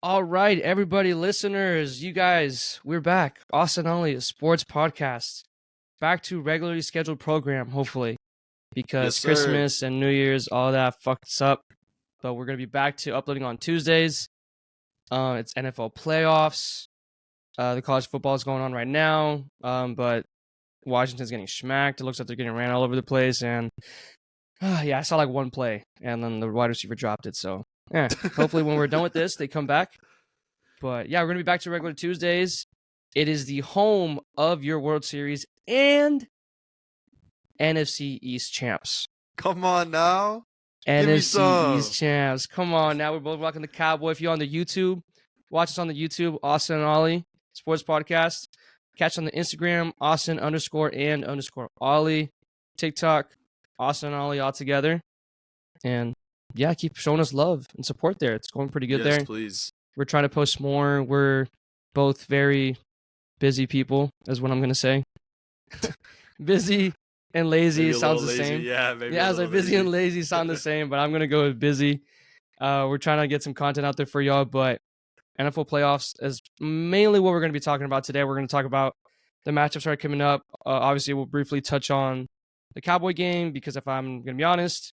All right, everybody, listeners, you guys, we're back. Austin Ollie, a sports podcast. Back to regularly scheduled program, hopefully, Yes, because sir. Christmas and New Year's, all that fucked us up. But we're going to be back to uploading on Tuesdays. It's NFL playoffs. The college football is going on right now, but Washington's getting smacked. It looks like they're getting ran all over the place. And yeah, I saw like one play, and then the wide receiver dropped it. So yeah, hopefully when we're done with this, they come back. But yeah, we're going to be back to regular Tuesdays. It is the home of your World Series and NFC East champs. Come on now. Give me NFC some. East champs. Come on now. We're both rocking the Cowboy. If you're on the YouTube, watch us on the YouTube, Austin and Ollie Sports Podcast. Catch on the Instagram, Austin_and_Ollie. TikTok, Austin and Ollie all together. And yeah, keep showing us love and support there. It's going pretty good Yes, there. please. We're trying to post more. We're both very busy people, is what I'm going to say. Busy and lazy Maybe a sounds the little lazy. same. Yeah, maybe Yeah, a I was like little busy and lazy sound the same, but I'm going to go with busy. We're trying to get some content out there for y'all, but NFL playoffs is mainly what we're going to be talking about today. We're going to talk about the matchups that are coming up. Obviously, we'll briefly touch on the Cowboy game because if I'm going to be honest,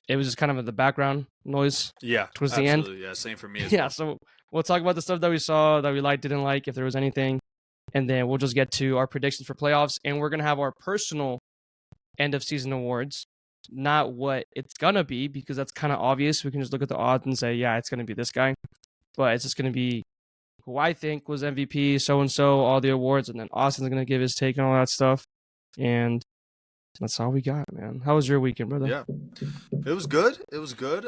it was just kind of in the background noise. Yeah, towards the end. absolutely. Yeah, same for me as Yeah, well. so we'll talk about the stuff that we saw, that we liked, didn't like, if there was anything. And then we'll just get to our predictions for playoffs. And we're going to have our personal end of season awards, not what it's going to be, because that's kind of obvious. We can just look at the odds and say, yeah, it's going to be this guy. But it's just going to be who I think was MVP, so-and-so, all the awards. And then Austin's going to give his take on all that stuff. And that's all we got, man. How was your weekend, brother? Yeah, it was good. It was good.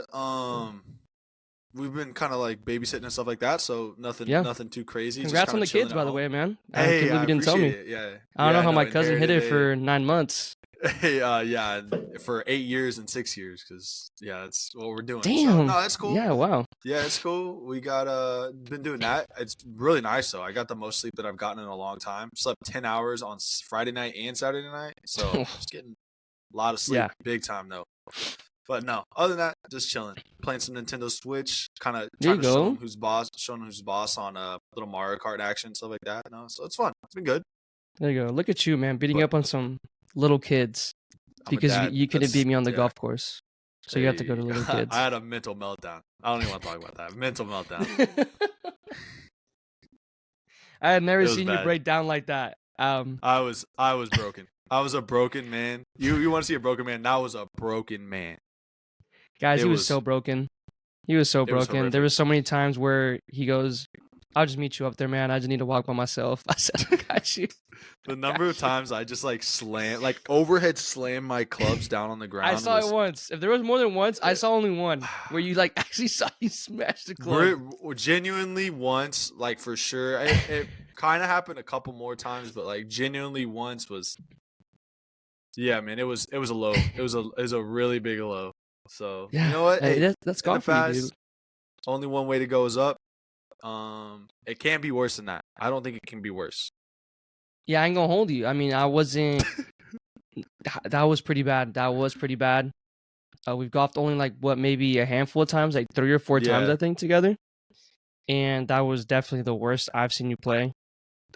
We've been kind of like babysitting and stuff like that, so nothing too crazy. Congrats just on the chilling kids, at by the home. way, man. Hey, can't believe you didn't tell me. It. Yeah, I don't know how my no, cousin hit it inherited for 9 months. yeah, for 8 years and 6 years, because that's what we're doing. Damn. So, no, that's cool. Yeah, wow. Yeah, it's cool. We got been doing that. It's really nice though. I got the most sleep that I've gotten in a long time. Slept 10 hours on Friday night and Saturday night, so just getting a lot of sleep. Yeah. Big time though. But no, other than that, just chilling, playing some Nintendo Switch, kind of There you trying to show go. him who's boss on a little Mario Kart action, stuff like that. No, so it's fun. It's been good. There you go. Look at you, man, beating But- up on some little kids I'm a because dad. you couldn't That's- beat me on the yeah. golf course. So you have to go to Hey, little kids. I had a mental meltdown. I don't even want to talk about that. Mental meltdown. I had never It was seen you bad. break down like that. I was broken. I was a broken man. You want to see a broken man? That was a broken man. Guys, It he was was- so broken. He was so it was broken. There horrific. was so many times where he goes, "I'll just meet you up there, man. I just need to walk by myself." I said, "I got you." The number of times I just overhead slam my clubs down on the ground. I saw it once. If there was more than once, I saw only one where you like actually saw you smash the club. Genuinely once, like for sure. It kind of happened a couple more times, but like genuinely once was. Yeah, man, it was a low. It was a really big low. So Yeah, you know what? hey, Hey, that's in the gone for you, dude. past, only one way to go is up. It can't be worse than that. I don't think it can be worse. Yeah, I ain't gonna hold you. I mean, I wasn't. That was pretty bad. We've golfed only like maybe a handful of times, like 3 or 4 times, Yeah. I think, together. And that was definitely the worst I've seen you play.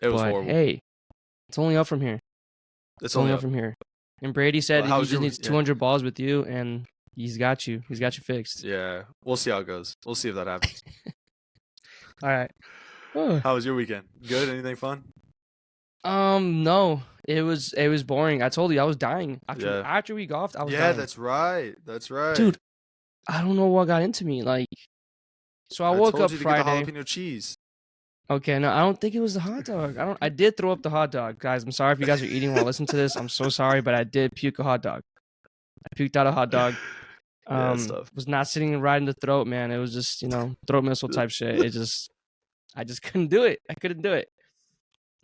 It was But horrible. hey, it's only up from here. It's only only up up. from here. And Brady said Well, how he was just your- needs yeah. 200 balls with you, and he's got you. He's got you fixed. Yeah, we'll see how it goes. We'll see if that happens. All right. Oh. How was your weekend? Good? Anything fun? No. It was boring. I told you I was dying Yeah. after we golfed. I was Yeah, dying. that's right. That's right. Dude, I don't know what got into me. Like, so I I woke told up you to Friday. get the jalapeno cheese. Okay, no, I don't think it was the hot dog. I did throw up the hot dog, guys. I'm sorry if you guys are eating while listening to this. I'm so sorry, but I did puke a hot dog. I puked out a hot dog. Yeah, that's tough. Was not sitting right in the throat, man. It was just, throat missile type shit. I just couldn't do it. I couldn't do it.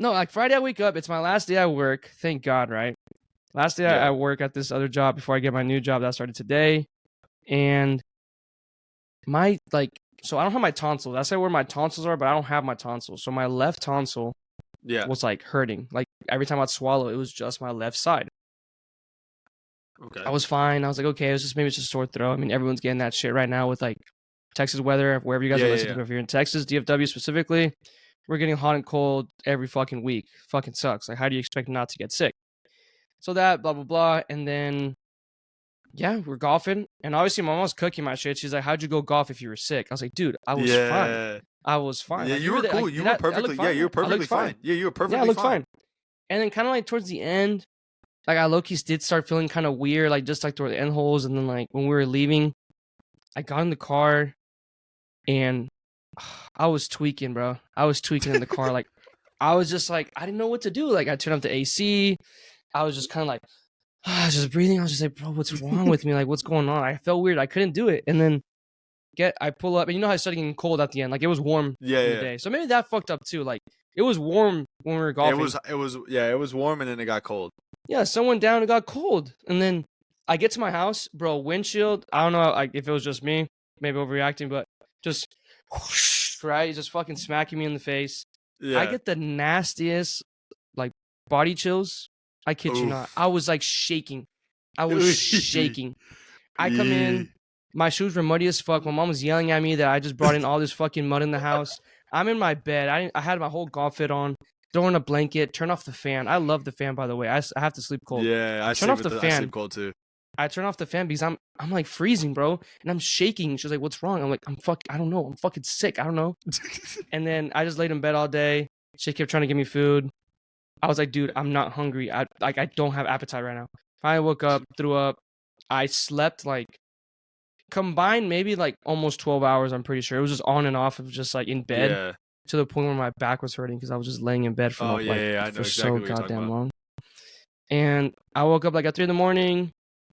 No, like Friday I wake up. It's my last day at work. Thank God, right? Last day Yeah. I work at this other job before I get my new job that started today. And so I don't have my tonsils. I say where my tonsils are, but I don't have my tonsils. So my left tonsil Yeah. was like hurting. Like every time I'd swallow, it was just my left side. Okay. I was fine. I was like, okay, maybe it's just a sore throat. I mean, everyone's getting that shit right now with like Texas weather, wherever you guys are listening to. If you're in Texas, DFW specifically, we're getting hot and cold every fucking week. Fucking sucks. Like, how do you expect not to get sick? So that, blah, blah, blah. And then, yeah, we're golfing. And obviously, my mom was cooking my shit. She's like, how'd you go golf if you were sick? I was like, dude, I was fine. I was fine. Yeah, like, you were cool. You were perfectly. Yeah, you were perfectly fine. Yeah, you were perfectly fine. Yeah, I looked fine. And then kind of like towards the end, like I low-key did start feeling kind of weird, like just like toward the end holes. And then like when we were leaving, I got in the car and I was tweaking, bro. I was tweaking in the car. Like I was just like, I didn't know what to do. Like I turned up the AC. I was just kind of like, just breathing. I was just like, bro, what's wrong with me? Like, what's going on? I felt weird. I couldn't do it. And then I pull up, and you know how it started getting cold at the end. Like it was warm in the day. So maybe that fucked up too. Like it was warm when we were golfing. It was warm, and then it got cold. Yeah, someone down, it got cold. And then I get to my house, bro, windshield. I don't know like if it was just me, maybe overreacting, but just whoosh, right? Just fucking smacking me in the face. Yeah. I get the nastiest like body chills. I kid you not. I was like shaking. I was shaking. I come in. My shoes were muddy as fuck. My mom was yelling at me that I just brought in all this fucking mud in the house. I'm in my bed. I had my whole golf fit on. Throwing a blanket. Turn off the fan. I love the fan, by the way. I have to sleep cold. Yeah, I turn off the fan. I sleep cold too. I turn off the fan because I'm like freezing, bro, and I'm shaking. She's like, "What's wrong?" I'm like, I don't know. I'm fucking sick. I don't know." And then I just laid in bed all day. She kept trying to give me food. I was like, "Dude, I'm not hungry. I don't have appetite right now." I woke up, threw up. I slept like combined maybe like almost 12 hours. I'm pretty sure it was just on and off of just like in bed to the point where my back was hurting because I was just laying in bed for for so goddamn long. And I woke up like at 3 a.m.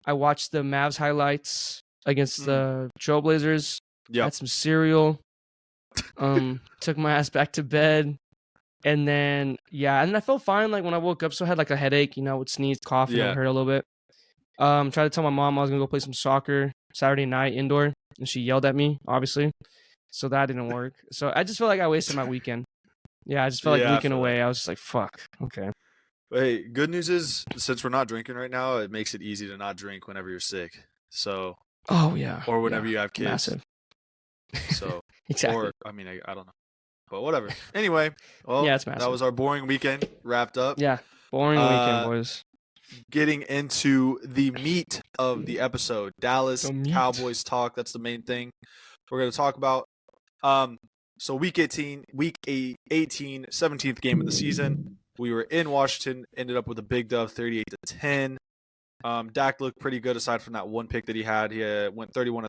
I watched the Mavs highlights against the Trailblazers. Had some cereal. Took my ass back to bed. And then, and I felt fine. Like when I woke up, so I had like a headache, you know, would sneeze, cough, and it hurt a little bit. Tried to tell my mom I was going to go play some soccer Saturday night indoor. And she yelled at me, obviously. So that didn't work. So I just felt like I wasted my weekend. Yeah, I just felt like weekend away. I was just like, fuck. Okay. Hey, good news is, since we're not drinking right now, it makes it easy to not drink whenever you're sick. So. Oh, yeah. Or whenever you have kids. Massive. So. Exactly. Or, I mean, I don't know. But whatever. Anyway. Well, it's massive. That was our boring weekend wrapped up. Yeah. Boring weekend, boys. Getting into the meat of the episode. Dallas Cowboys talk. That's the main thing we're going to talk about. So week 18, 17th game of the season. We were in Washington, ended up with a big dub, 38-10. Dak looked pretty good aside from that one pick that he had. He went 31-36,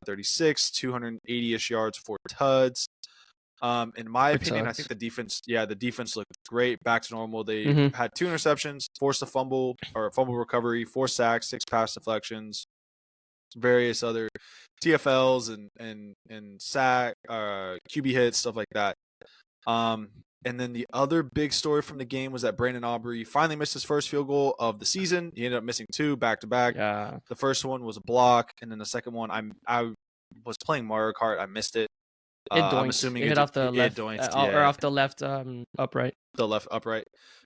280-ish yards, 4 tuds. In my opinion, I think the defense looked great, back to normal. They had 2 interceptions, forced a fumble recovery, 4 sacks, 6 pass deflections, various other TFLs and sack, QB hits, stuff like that. And then the other big story from the game was that Brandon Aubrey finally missed his first field goal of the season. He ended up missing 2 back-to-back. Yeah. The first one was a block, and then the second one, I was playing Mario Kart. I missed it. I'm assuming it hit off the left, or off the left upright. The left upright.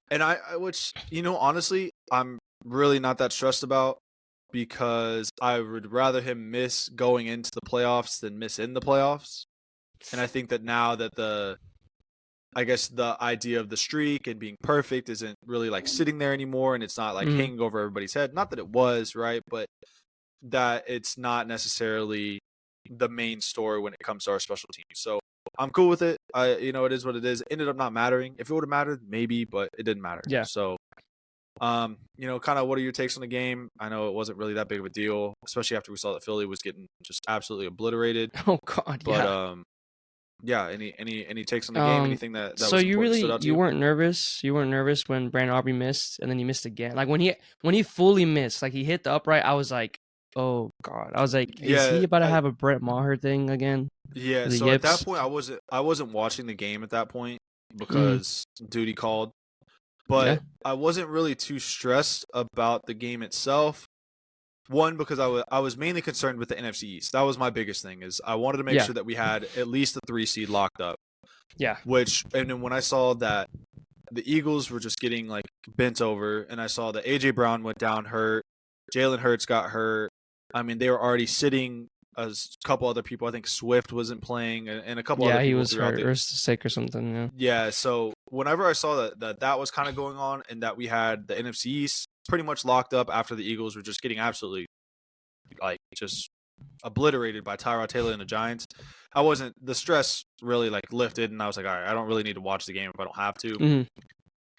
And which, you know, honestly, I'm really not that stressed about because I would rather him miss going into the playoffs than miss in the playoffs. And I think that now that the idea of the streak and being perfect isn't really like sitting there anymore, and it's not like hanging over everybody's head. Not that it was, right? But that it's not necessarily the main story when it comes to our special teams. So I'm cool with it. It is what it is. It ended up not mattering. If it would have mattered, maybe, but it didn't matter. Yeah. So, kind of what are your takes on the game? I know it wasn't really that big of a deal, especially after we saw that Philly was getting just absolutely obliterated. Oh God, but, any takes on the game? Anything that so was you really stood out to you weren't nervous? You weren't nervous when Brandon Aubrey missed and then he missed again? Like when he fully missed, like he hit the upright, I was like, oh God! I was like, is he about to have a Brett Maher thing again? Yeah. So at that point, I wasn't watching the game at that point because duty called. But I wasn't really too stressed about the game itself. One, because I was mainly concerned with the NFC East. That was my biggest thing. Is I wanted to make sure that we had at least the 3 seed locked up. Yeah. And then when I saw that the Eagles were just getting like bent over, and I saw that AJ Brown went down hurt, Jalen Hurts got hurt. I mean, they were already sitting couple other people. I think Swift wasn't playing, and a couple other Yeah, he people was throughout hurt or sick or something. Yeah. Yeah, so whenever I saw that was kind of going on, and that we had the NFC East pretty much locked up after the Eagles were just getting absolutely like just obliterated by Tyrod Taylor and the Giants, the stress really like lifted, and I was like, all right, I don't really need to watch the game if I don't have to.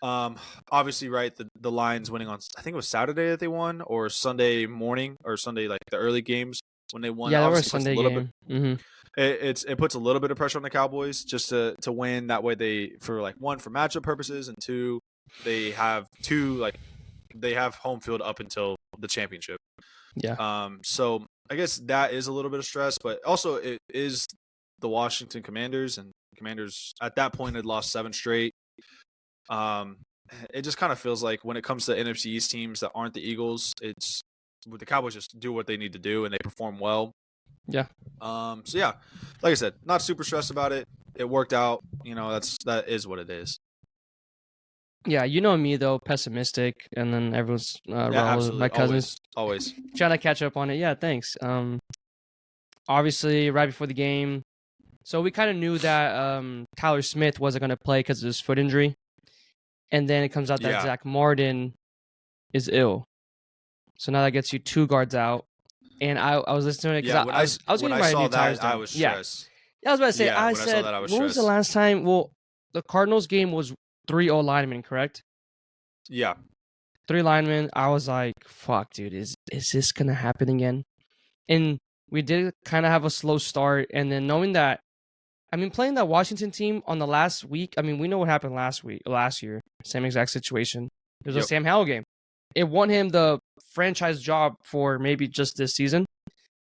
Mhm. Obviously, right, the Lions winning on, I think it was Saturday that they won, or Sunday morning, or Sunday, like the early games when they won. Yeah, that was a Obviously puts a Sunday little bit game. it puts a little bit of pressure on the Cowboys just to win. That way they, for like one, for matchup purposes, and two, they have home field up until the championship. Yeah. So I guess that is a little bit of stress, but also it is the Washington Commanders, and Commanders at that point had lost 7 straight. It just kind of feels like when it comes to NFC East teams that aren't the Eagles, it's the Cowboys just do what they need to do and they perform well. Yeah. So yeah, like I said, not super stressed about it. It worked out. That is what it is. Yeah, you know me though, pessimistic, and then everyone's Yeah, Raul, absolutely. my cousins, Always. trying to catch up on it. Yeah, thanks. Obviously, right before the game, so we kind of knew that Tyler Smith wasn't going to play because of his foot injury, and then it comes out that Yeah. Zach Martin is ill. So now that gets you 2 guards out, and I was listening to it because I was when getting I my saw new tires that, done. I was Yeah, stressed. I was about to say. Yeah, I when I saw said, that, I was when was the stressed. last time? Well, the Cardinals game was 3 linemen, correct? Yeah. 3 linemen. I was like, fuck, dude, is this gonna happen again? And we did kind of have a slow start, and then knowing that, I mean, playing that Washington team on the last week, I mean, we know what happened last year, same exact situation. It was a Sam Howell game. It won him the franchise job for maybe just this season,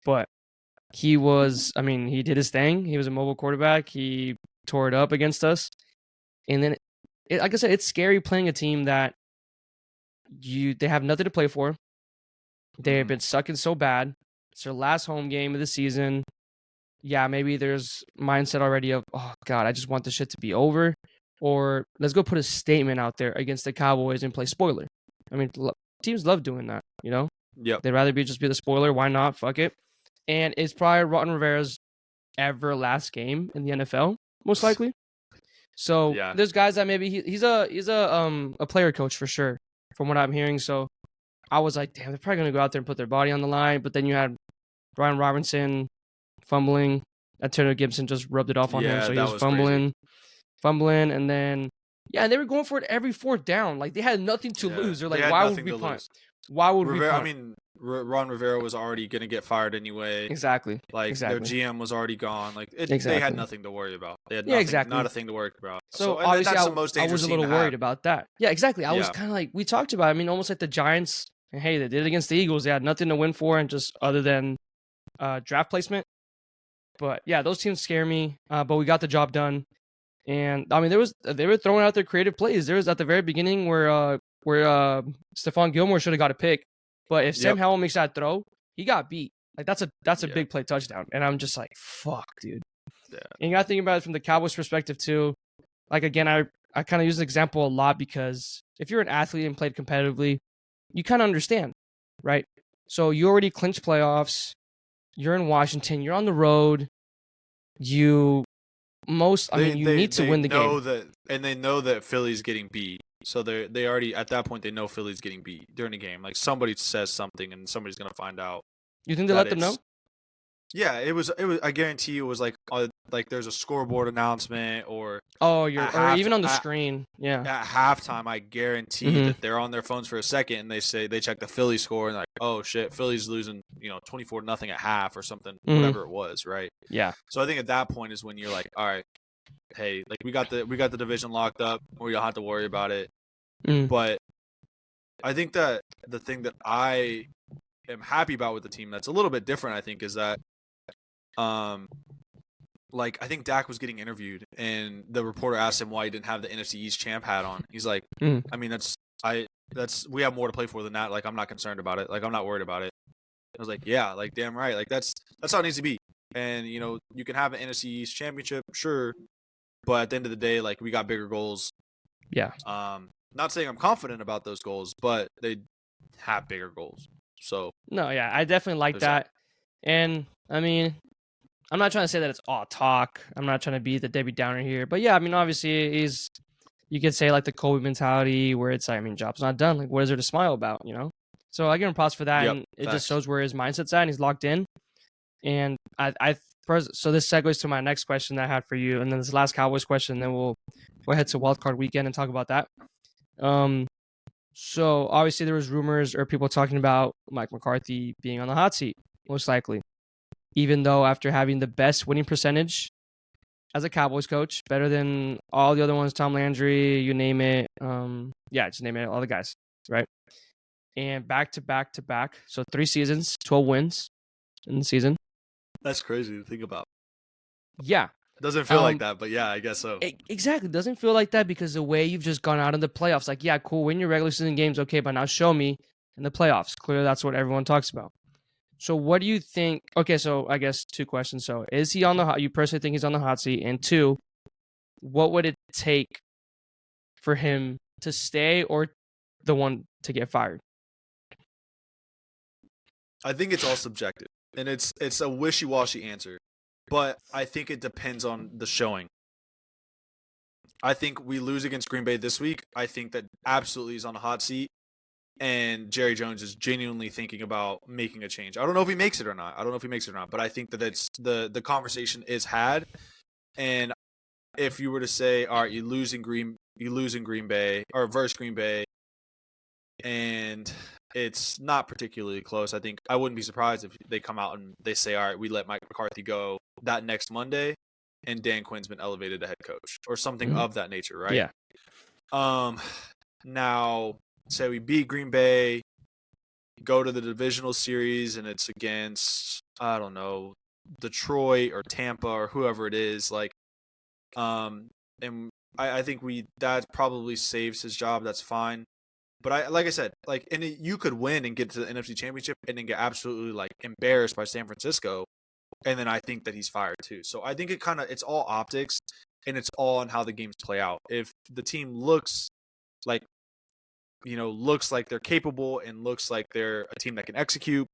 but he did his thing. He was a mobile quarterback. He tore it up against us, and then, like I said, it's scary playing a team that they have nothing to play for. They have been sucking so bad. It's their last home game of the season. Yeah, maybe there's mindset already of, oh God, I just want this shit to be over, or let's go put a statement out there against the Cowboys and play spoiler. I mean, teams love doing that, you know. Yep. They'd rather just be the spoiler. Why not? Fuck it. And it's probably Ron Rivera's ever last game in the NFL, most likely. So there's guys that maybe he's a player coach for sure, from what I'm hearing. So I was like, damn, they're probably gonna go out there and put their body on the line. But then you had Brian Robinson fumbling. Antonio Gibson just rubbed it off on him, so he was fumbling, and then they were going for it every 4th down. Like they had nothing to lose. They're like, why would we punt? Why would we punt? I mean, Ron Rivera was already going to get fired anyway. Exactly. Their GM was already gone. They had nothing to worry about. They had not a thing to worry about. So obviously, I was a little worried about that. Yeah, exactly. I was kind of like, we talked about it. I mean, almost like the Giants. And hey, they did it against the Eagles. They had nothing to win for, and just other than draft placement. But yeah, those teams scare me. But we got the job done. And I mean, they were throwing out their creative plays. There was at the very beginning where Stephon Gilmore should have got a pick, but if Sam Howell makes that throw, he got beat. Like that's a big play touchdown. And I'm just like, fuck, dude. Yeah. And you got to think about it from the Cowboys' perspective too. Like again, I kind of use the example a lot because if you're an athlete and played competitively, you kind of understand, right? So you already clinched playoffs. You're in Washington. You're on the road. You need to win the game. They know that Philly's getting beat. So they already, at that point, they know Philly's getting beat during the game. Like somebody says something and somebody's going to find out. You think they let them know? Yeah, it was. I guarantee it was like there's a scoreboard announcement or or even on the screen. Yeah. At halftime, I guarantee that they're on their phones for a second and they check the Philly score and like, oh shit, Philly's losing 24-0 at half or something, whatever it was, right? Yeah. So I think at that point is when you're like, all right, hey, like we got the division locked up, we don't have to worry about it. But I think that the thing that I am happy about with the team that's a little bit different, I think, is that I think Dak was getting interviewed and the reporter asked him why he didn't have the NFC East champ hat on. He's like, I mean, we have more to play for than that. Like, I'm not concerned about it. Like, I'm not worried about it. I was like, yeah, like damn right. Like that's how it needs to be. And you can have an NFC East championship, sure, but at the end of the day, like we got bigger goals. Yeah. Not saying I'm confident about those goals, but they have bigger goals. So no, yeah, I definitely like that. And I mean, I'm not trying to say that it's all talk. I'm not trying to be the Debbie Downer here, but yeah, I mean, obviously, you could say like the Kobe mentality, where it's like, I mean, job's not done. Like, what is there to smile about, you know? So I give him props for that, Yep, and it just facts. shows where his mindset's at, and he's locked in. And so this segues to my next question that I had for you, and then this last Cowboys question, and then we'll head to Wild Card Weekend and talk about that. So obviously there was rumors or people talking about Mike McCarthy being on the hot seat, most likely. Even though after having the best winning percentage as a Cowboys coach, better than all the other ones, Tom Landry, you name it. Yeah, just name it, all the guys, right? And back to back to back. So 3 seasons, 12 wins in the season. That's crazy to think about. Yeah. It doesn't feel like that, but yeah, I guess so. Exactly. It doesn't feel like that because the way you've just gone out in the playoffs, like, yeah, cool, win your regular season games, okay, but now show me in the playoffs. Clearly, that's what everyone talks about. So what do you think? Okay, so I guess 2 questions. So is he on the hot? You personally think he's on the hot seat? And 2, what would it take for him to stay or the one to get fired? I think it's all subjective, and it's a wishy-washy answer, but I think it depends on the showing. I think we lose against Green Bay this week. I think that absolutely is on the hot seat, and Jerry Jones is genuinely thinking about making a change. I don't know if he makes it or not. But I think that it's the conversation is had, and if you were to say, all right, you lose in Green Bay or versus Green Bay, and it's not particularly close, I think I wouldn't be surprised if they come out and they say, all right, we let Mike McCarthy go that next Monday, and Dan Quinn's been elevated to head coach or something of that nature, right? Yeah. Now, say we beat Green Bay, go to the divisional series, and it's against, I don't know, Detroit or Tampa or whoever it is, like, and I think that probably saves his job. That's fine. But like I said, like, and you could win and get to the NFC Championship and then get absolutely like embarrassed by San Francisco, and then I think that he's fired too. So I think it's all optics, and it's all on how the games play out. If the team looks like they're capable and looks like they're a team that can execute,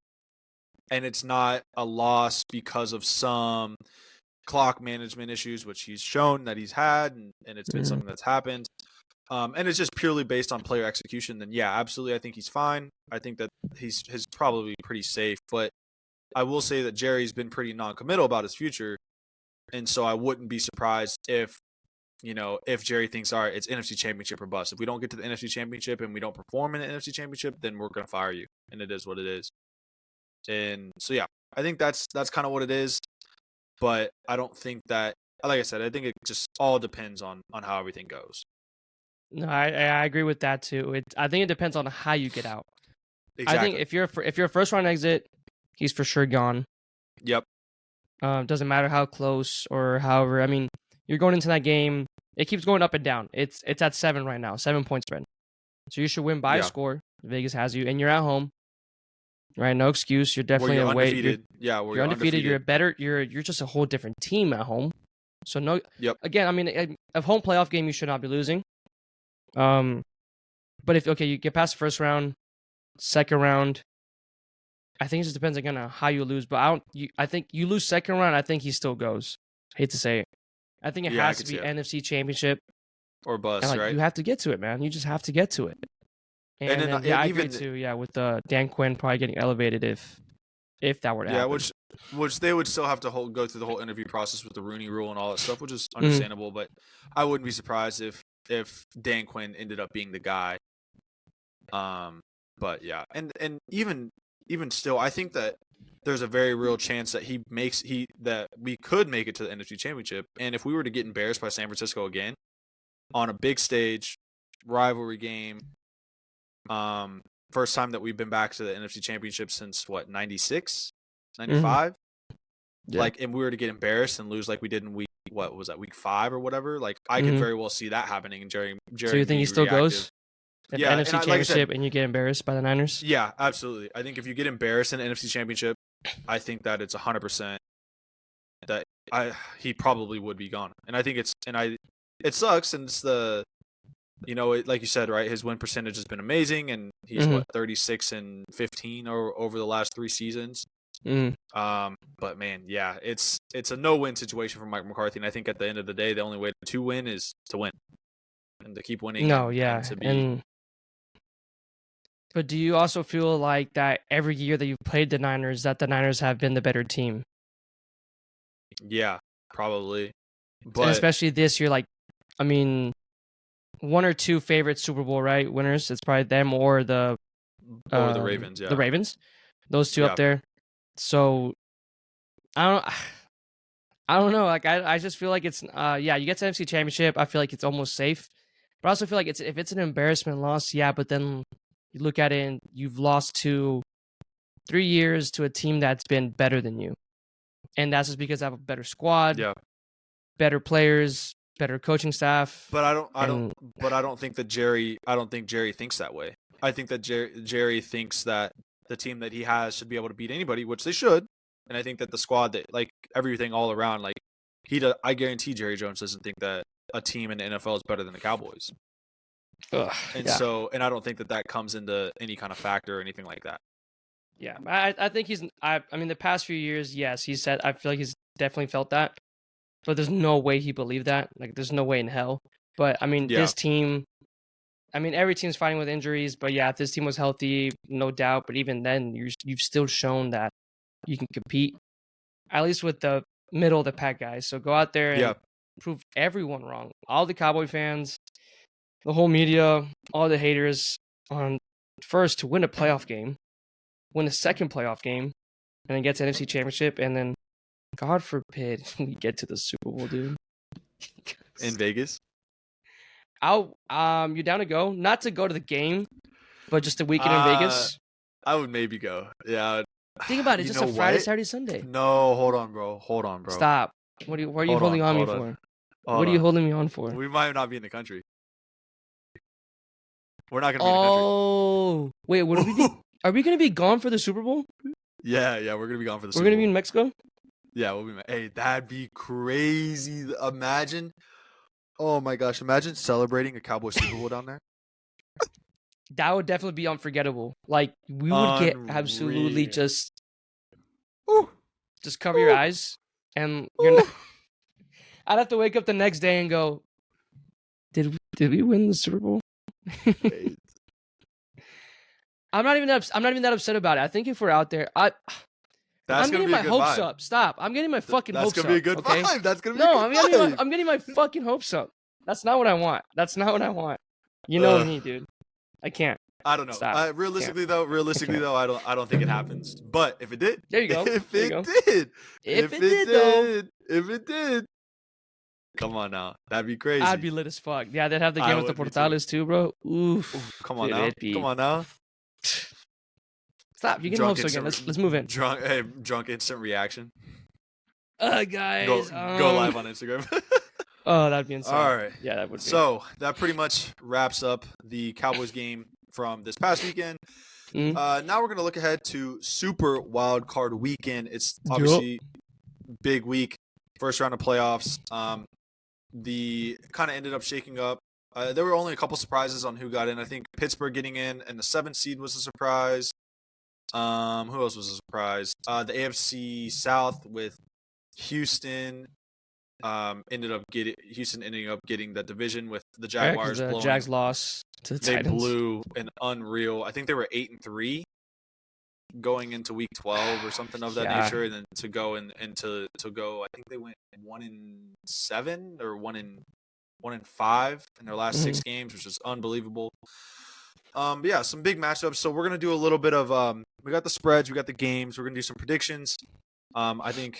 and it's not a loss because of some clock management issues, which he's shown that he's had, and it's been something that's happened. And it's just purely based on player execution, then yeah, absolutely, I think he's fine. I think that he's probably pretty safe. But I will say that Jerry's been pretty non-committal about his future, and so I wouldn't be surprised if Jerry thinks, all right, it's NFC Championship or bust. If we don't get to the NFC Championship and we don't perform in the NFC Championship, then we're going to fire you, and it is what it is. And so yeah, I think that's kind of what it is. But I don't think that, like I said, I think it just all depends on how everything goes. No, I agree with that too. I think it depends on how you get out. Exactly. I think if you're a first round exit, he's for sure gone. Yep. Doesn't matter how close or however. I mean, you're going into that game. It keeps going up and down. It's at 7 right now, 7-point spread. So you should win by a score. Vegas has you, and you're at home. Right, no excuse. You're definitely you're away. undefeated. You're undefeated. You're better. You're just a whole different team at home. So no. Yep. Again, I mean, a home playoff game you should not be losing. But if you get past the first round, second round, I think it just depends again on how you lose. But I think you lose second round. I think he still goes. I hate to say it. I think it has to be NFC Championship or bust. Right? You have to get to it, man. You just have to get to it. And then, I agree too. Yeah, with Dan Quinn probably getting elevated if that were to happen. Which they would still have to go through the whole interview process with the Rooney Rule and all that stuff, which is understandable. But I wouldn't be surprised if Dan Quinn ended up being the guy. But yeah, and even still, I think that there's a very real chance that that we could make it to the NFC Championship. And if we were to get embarrassed by San Francisco again on a big stage, rivalry game, first time that we've been back to the NFC Championship since 96, 95. Yeah. Like, and we were to get embarrassed and lose like we did in week 5 or whatever. Like, I could very well see that happening. And Jerry. So you think he still goes? At the NFC Championship, like and you get embarrassed by the Niners? Yeah, absolutely. I think if you get embarrassed in the NFC Championship, I think that it's 100% that he probably would be gone. And I think it sucks, and it's like you said, right? His win percentage has been amazing, and he's 36-15 over the last 3 seasons. Mm. But man, yeah, it's a no-win situation for Mike McCarthy, and I think at the end of the day, the only way to win is to win and to keep winning No, and yeah, to be but do you also feel like that every year that you've played the Niners, that the Niners have been the better team, yeah, probably. and But especially this year? Like, I mean, one or two favorite Super Bowl winners. It's probably them or the Ravens, the yeah. Ravens. Those two Yeah. up there. So I don't. I don't know. Like I just feel like it's yeah, you get to NFC Championship, I feel like it's almost safe. But I also feel like if it's an embarrassment loss, yeah, but then you look at it and you've lost 3 years to a team that's been better than you. And that's just because they have a better squad, Yeah. better players, better coaching staff. But I and don't think that Jerry thinks that way. I think that Jerry thinks that the team that he has should be able to beat anybody, which they should. And I think that the squad that like everything all around, like I guarantee Jerry Jones doesn't think that a team in the NFL is better than the Cowboys. And yeah. so, and I don't think that comes into any kind of factor or anything like that. Yeah, I think I mean, the past few years, yes, he said, I feel like he's definitely felt that, but there's no way he believed that. Like, there's no way in hell. But I mean, Yeah. this team, I mean, every team's fighting with injuries, but yeah, if this team was healthy, no doubt. But even then, you've still shown that you can compete, at least with the middle of the pack guys. So go out there and Yeah. prove everyone wrong. All the Cowboy fans, the whole media, all the haters, on first to win a playoff game, win a second playoff game, and then get to NFC Championship, and then, God forbid, we get to the Super Bowl, dude. In Vegas? You down to go? Not to go to the game, but just a weekend in Vegas. I would maybe go. Yeah. Think about it, You just a know Friday, what? Saturday, Sunday. No, hold on, bro. Stop. What are you Hold holding on, on me hold on. for? Hold What are you on. holding me on for? We might not be in the country. We're not gonna be in the country. Oh, wait, are we gonna be gone for the Super Bowl? Yeah, we're gonna be gone for the Super We're gonna Bowl. be in Mexico? Yeah, we'll be. Hey, that'd be crazy. Imagine. Oh my gosh! Imagine celebrating a Cowboys Super Bowl down there. That would definitely be unforgettable. Like, we would get absolutely Unreal. just cover your eyes, and you're not. I'd have to wake up the next day and go, did we win the Super Bowl? Hey, I'm not even that upset about it. I think if we're out there, I'm getting my hopes up. Stop. I'm getting my fucking hopes up. That's gonna be a good okay? vibe. That's gonna be a good vibe. I'm getting my fucking hopes up. That's not what I want. You know me, dude. I can't. I don't know. Stop. Realistically though, I don't think it happens. But if it did, There you go. If There it you go. did, If it did, come on now, that'd be crazy. I'd be lit as fuck. Yeah, they'd have the I game with the would be too. Portales too, bro. Oof. Come on Dude, now. it'd be- Come on now. Stop. You get hopes again. Let's move in. Drunk instant reaction. Guys. Go live on Instagram. Oh, that'd be insane. All right. Yeah, that would be. So that pretty much wraps up the Cowboys game from this past weekend. Mhm. Now we're gonna look ahead to Super Wild Card Weekend. It's obviously big week, first round of playoffs. The kind of ended up shaking up. There were only a couple surprises on who got in. I think Pittsburgh getting in and the 7th seed was a surprise. Who else was a surprise? The AFC South with Houston. Houston ending up getting the division with the Jaguars. The Jags lost to the Titans. They blew an unreal. I think they were 8-3 going into week 12 or something of that nature, and then to go to go. I think they went 1-7 or 1-5 in their last 6 games, which is unbelievable. But yeah, some big matchups. So we're gonna do a little bit of we got the spreads, we got the games. We're gonna do some predictions. I think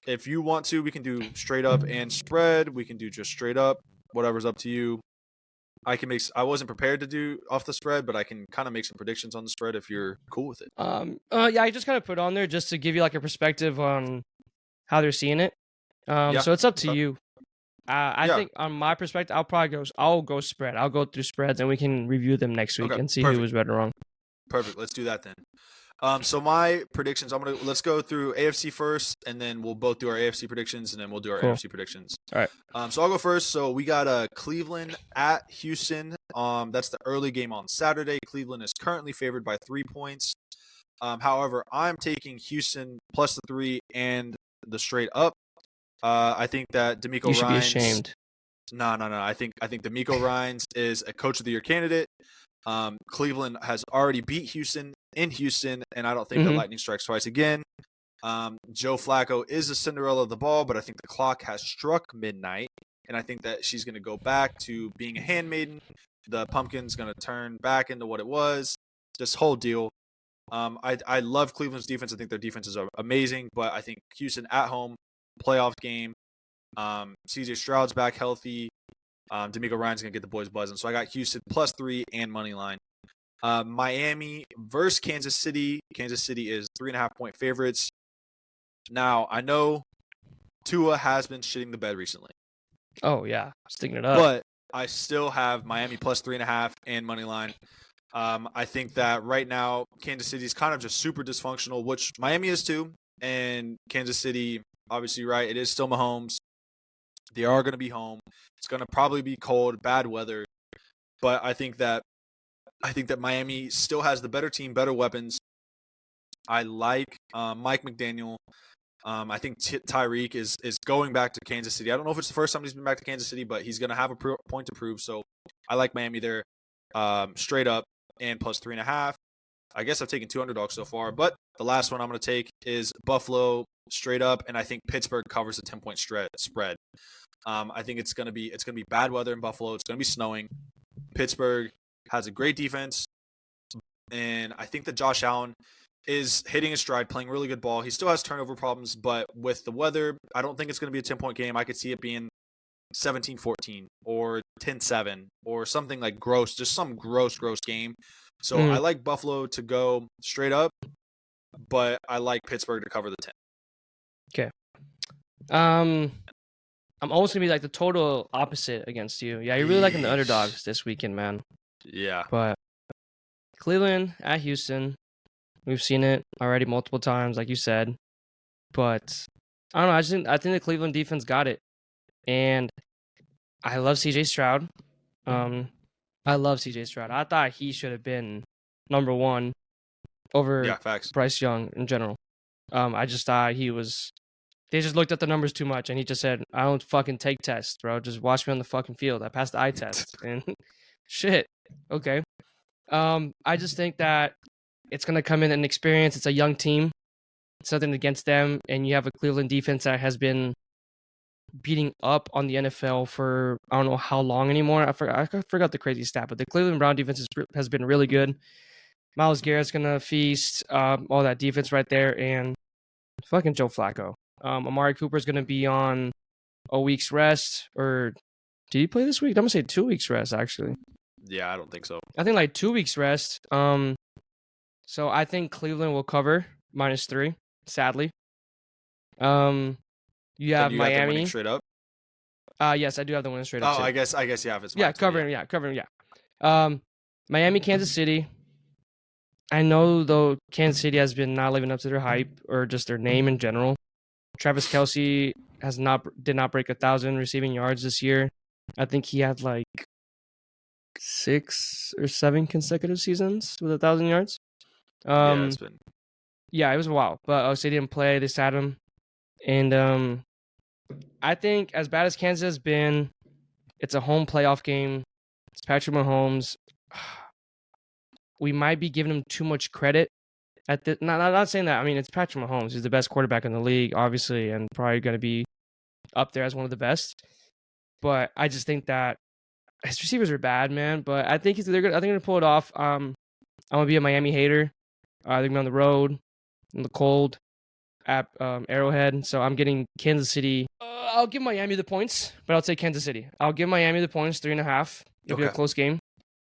if you want to, we can do straight up and spread. We can do just straight up. Whatever's up to you. I wasn't prepared to do off the spread, but I can kind of make some predictions on the spread if you're cool with it. Yeah, I just kind of put on there just to give you like a perspective on how they're seeing it. So it's up to you. I think on my perspective, I'll go spread. I'll go through spreads and we can review them next week and see who was right or wrong. Perfect. Let's do that then. So my predictions, let's go through AFC first, and then we'll both do our AFC predictions, and then we'll do our NFC predictions. All right. So I'll go first. So we got Cleveland at Houston. That's the early game on Saturday. Cleveland is currently favored by 3 points. However, I'm taking Houston plus the 3 and the straight up. I think that D'Amico You should be Ryans. ashamed. No. I think D'Amico Ryans is a Coach of the Year candidate. Cleveland has already beat Houston in Houston, and I don't think that lightning strikes twice again. Joe Flacco is a Cinderella of the ball, but I think the clock has struck midnight, and I think that she's going to go back to being a handmaiden. The pumpkin's going to turn back into what it was. This whole deal. I love Cleveland's defense. I think their defenses are amazing, but I think Houston at home, playoff game. CJ Stroud's back healthy. D'Amico Ryan's going to get the boys buzzing. So I got Houston plus 3 and money line. Miami versus Kansas City. Kansas City is 3.5-point favorites. Now, I know Tua has been shitting the bed recently. Oh, yeah. Sticking it up. But I still have Miami plus 3.5 and money line. I think that right now, Kansas City is kind of just super dysfunctional, which Miami is too. And Kansas City, obviously, right, it is still Mahomes. They are going to be home. It's going to probably be cold, bad weather. But I think that Miami still has the better team, better weapons. I like Mike McDaniel. I think Tyreek is going back to Kansas City. I don't know if it's the first time he's been back to Kansas City, but he's going to have a point to prove. So I like Miami there straight up and plus 3.5. I guess I've taken 2 underdogs so far, but the last one I'm going to take is Buffalo straight up, and I think Pittsburgh covers a 10-point spread. I think it's going to be bad weather in Buffalo. It's going to be snowing. Pittsburgh has a great defense, and I think that Josh Allen is hitting his stride, playing really good ball. He still has turnover problems, but with the weather, I don't think it's going to be a 10-point game. I could see it being 17-14 or 10-7 or something like gross, just some gross game. So I like Buffalo to go straight up, but I like Pittsburgh to cover the 10. Okay. I'm almost going to be like the total opposite against you. Yeah, you're really liking the underdogs this weekend, man. Yeah. But Cleveland at Houston, we've seen it already multiple times, like you said. But I don't know. I think the Cleveland defense got it. And I love CJ Stroud. I love CJ Stroud. I thought he should have been number 1 over Bryce Young in general. I just thought they just looked at the numbers too much, and he just said, I don't fucking take tests, bro. Just watch me on the fucking field. I passed the eye test. And shit. Okay. I just think that it's going to come in an experience. It's a young team. It's nothing against them. And you have a Cleveland defense that has been beating up on the NFL for I don't know how long anymore. I forgot the crazy stat, but the Cleveland Brown defense has been really good. Myles Garrett's going to feast all that defense right there. And fucking Joe Flacco. Amari Cooper's going to be on a week's rest. Or did he play this week? I'm going to say 2 weeks rest, actually. Yeah, I don't think so. I think like 2 weeks rest. So I think Cleveland will cover -3, sadly. You have Miami. Have the winning straight up? Yes, I do have the winning straight up. Oh, I guess yeah, if it's covering. Miami, Kansas City. I know though Kansas City has been not living up to their hype or just their name in general. Travis Kelce did not break 1,000 receiving yards this year. I think he had like 6 or 7 consecutive seasons with 1,000 yards. Yeah, it was a while, but obviously they didn't play. They sat him, and I think as bad as Kansas has been, it's a home playoff game. It's Patrick Mahomes. We might be giving him too much credit at the. Not saying that. I mean, it's Patrick Mahomes. He's the best quarterback in the league, obviously, and probably going to be up there as one of the best. But I just think that his receivers are bad, man. But I think they're going to pull it off. I'm gonna be a Miami hater. They're gonna be on the road in the cold at Arrowhead. So I'm getting Kansas City. I'll give Miami the points, but I'll take Kansas City. I'll give Miami the points, 3.5. It'll be a close game.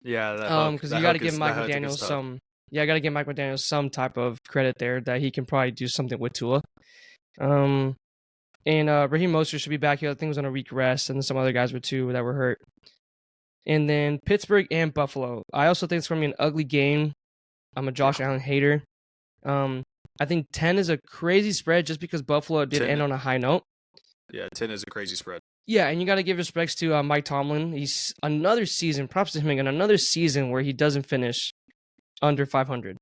Yeah, because you got to give Mike McDaniel some. Yeah, I got to give Mike McDaniel some type of credit there that he can probably do something with Tua. And Raheem Mostert should be back here. I think he was on a week rest, and some other guys were too that were hurt. And then Pittsburgh and Buffalo. I also think it's going to be an ugly game. I'm a Josh Allen hater. I think 10 is a crazy spread just because Buffalo did end on a high note. Yeah, 10 is a crazy spread. Yeah, and you got to give respects to Mike Tomlin. He's another season, props to him again, another season where he doesn't finish under 500.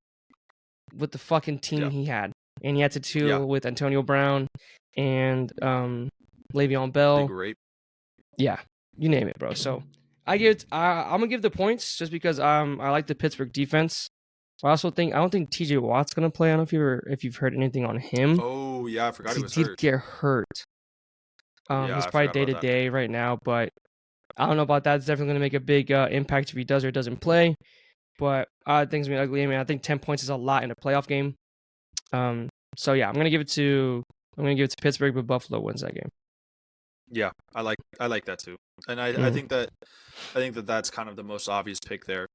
with the fucking team Yeah. he had, and he had to deal Yeah. with Antonio Brown and Le'Veon Big Bell. rape. Yeah, you name it, bro. So I'm gonna give the points just because I like the Pittsburgh defense. I don't think TJ Watt's gonna play. I don't know if you've heard anything on him. Oh yeah, I forgot he was did hurt. get hurt. Yeah, He's I probably forgot day about to that. day right now, but I don't know about that. It's definitely gonna make a big impact if he does or doesn't play. But things gonna be ugly. I mean, I think 10 points is a lot in a playoff game. So yeah, I'm gonna give it to Pittsburgh, but Buffalo wins that game. Yeah, I like that too, and I think that that's kind of the most obvious pick there,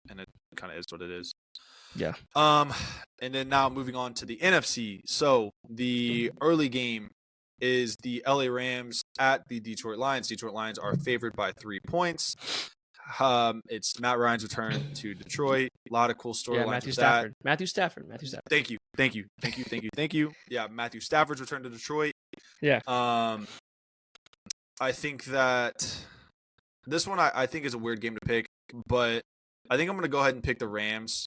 and it kind of is what it is. Yeah. And then now moving on to the NFC. So the early game is the LA Rams at the Detroit Lions. Detroit Lions are favored by 3 points. It's Matt Ryan's return to Detroit. A lot of cool storylines with that. Matthew Stafford. Thank you. Yeah, Matthew Stafford's return to Detroit. Yeah. I think that this one I think is a weird game to pick, but I think I'm gonna go ahead and pick the Rams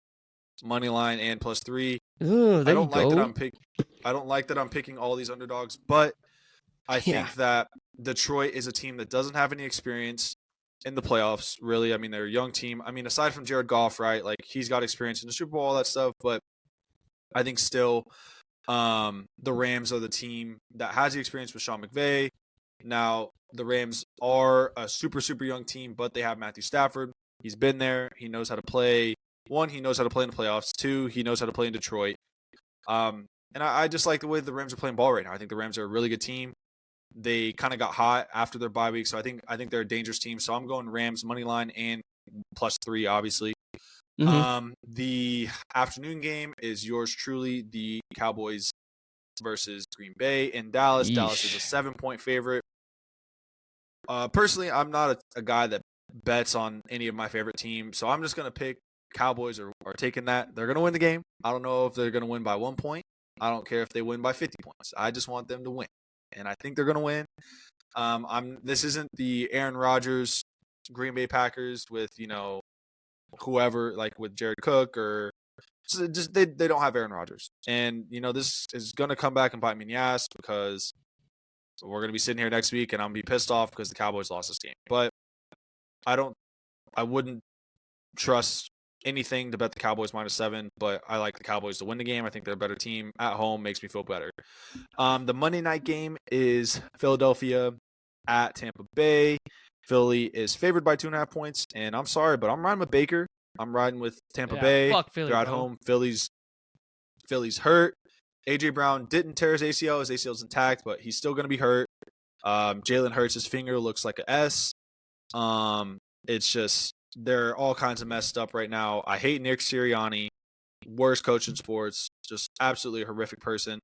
money line and +3. Ooh, I don't like that I'm picking all these underdogs, but I think that Detroit is a team that doesn't have any experience in the playoffs, really. I mean, they're a young team. I mean, aside from Jared Goff, right? Like, he's got experience in the Super Bowl, all that stuff, but I think still the Rams are the team that has the experience with Sean McVay. Now, the Rams are a super, super young team, but they have Matthew Stafford. He's been there. He knows how to play. One, he knows how to play in the playoffs. Two, he knows how to play in Detroit. And I just like the way the Rams are playing ball right now. I think the Rams are a really good team. They kind of got hot after their bye week, so I think they're a dangerous team. So I'm going Rams money line and +3, obviously. Mm-hmm. The afternoon game is yours truly, the Cowboys versus Green Bay in Dallas. Yeesh. Dallas is a 7-point favorite. Personally, I'm not a guy that bets on any of my favorite teams, so I'm just going to pick Cowboys are taking that. They're going to win the game. I don't know if they're going to win by 1 point. I don't care if they win by 50 points. I just want them to win, and I think they're going to win. This isn't the Aaron Rodgers Green Bay Packers with, whoever, like with Jared Cook or just they don't have Aaron Rodgers. And, this is going to come back and bite me in the ass because we're going to be sitting here next week and I'm going to be pissed off because the Cowboys lost this game. But I wouldn't trust anything to bet the Cowboys -7, but I like the Cowboys to win the game. I think they're a better team at home, makes me feel better. The Monday night game is Philadelphia at Tampa Bay. Philly is favored by 2.5 points, and I'm sorry, but I'm riding with Baker. I'm riding with Tampa Bay. Fuck Philly, they're at bro. home. Philly's hurt. AJ Brown didn't tear his ACL. His ACL is intact, but he's still going to be hurt. Jalen Hurts' finger looks like an S. It's just they're all kinds of messed up right now. I hate Nick Sirianni, worst coach in sports, just absolutely a horrific person.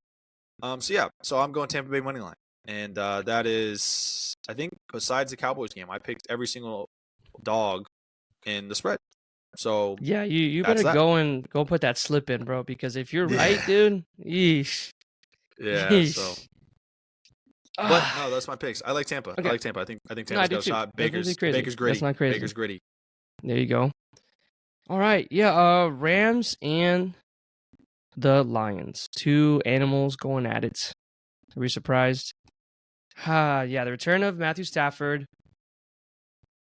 So I'm going Tampa Bay money line, and that is, I think, besides the Cowboys game, I picked every single dog in the spread. So yeah, you better go put that slip in, bro, because if you're right, dude, yeesh. Yeah. Yeesh. So. But no, that's my picks. I like Tampa. Okay. I like Tampa. I think Tampa's got a shot. Baker's gritty. That's not crazy. Baker's gritty. There you go. All right. Yeah. Rams and the Lions. 2 animals going at it. Are we surprised? Yeah. The return of Matthew Stafford.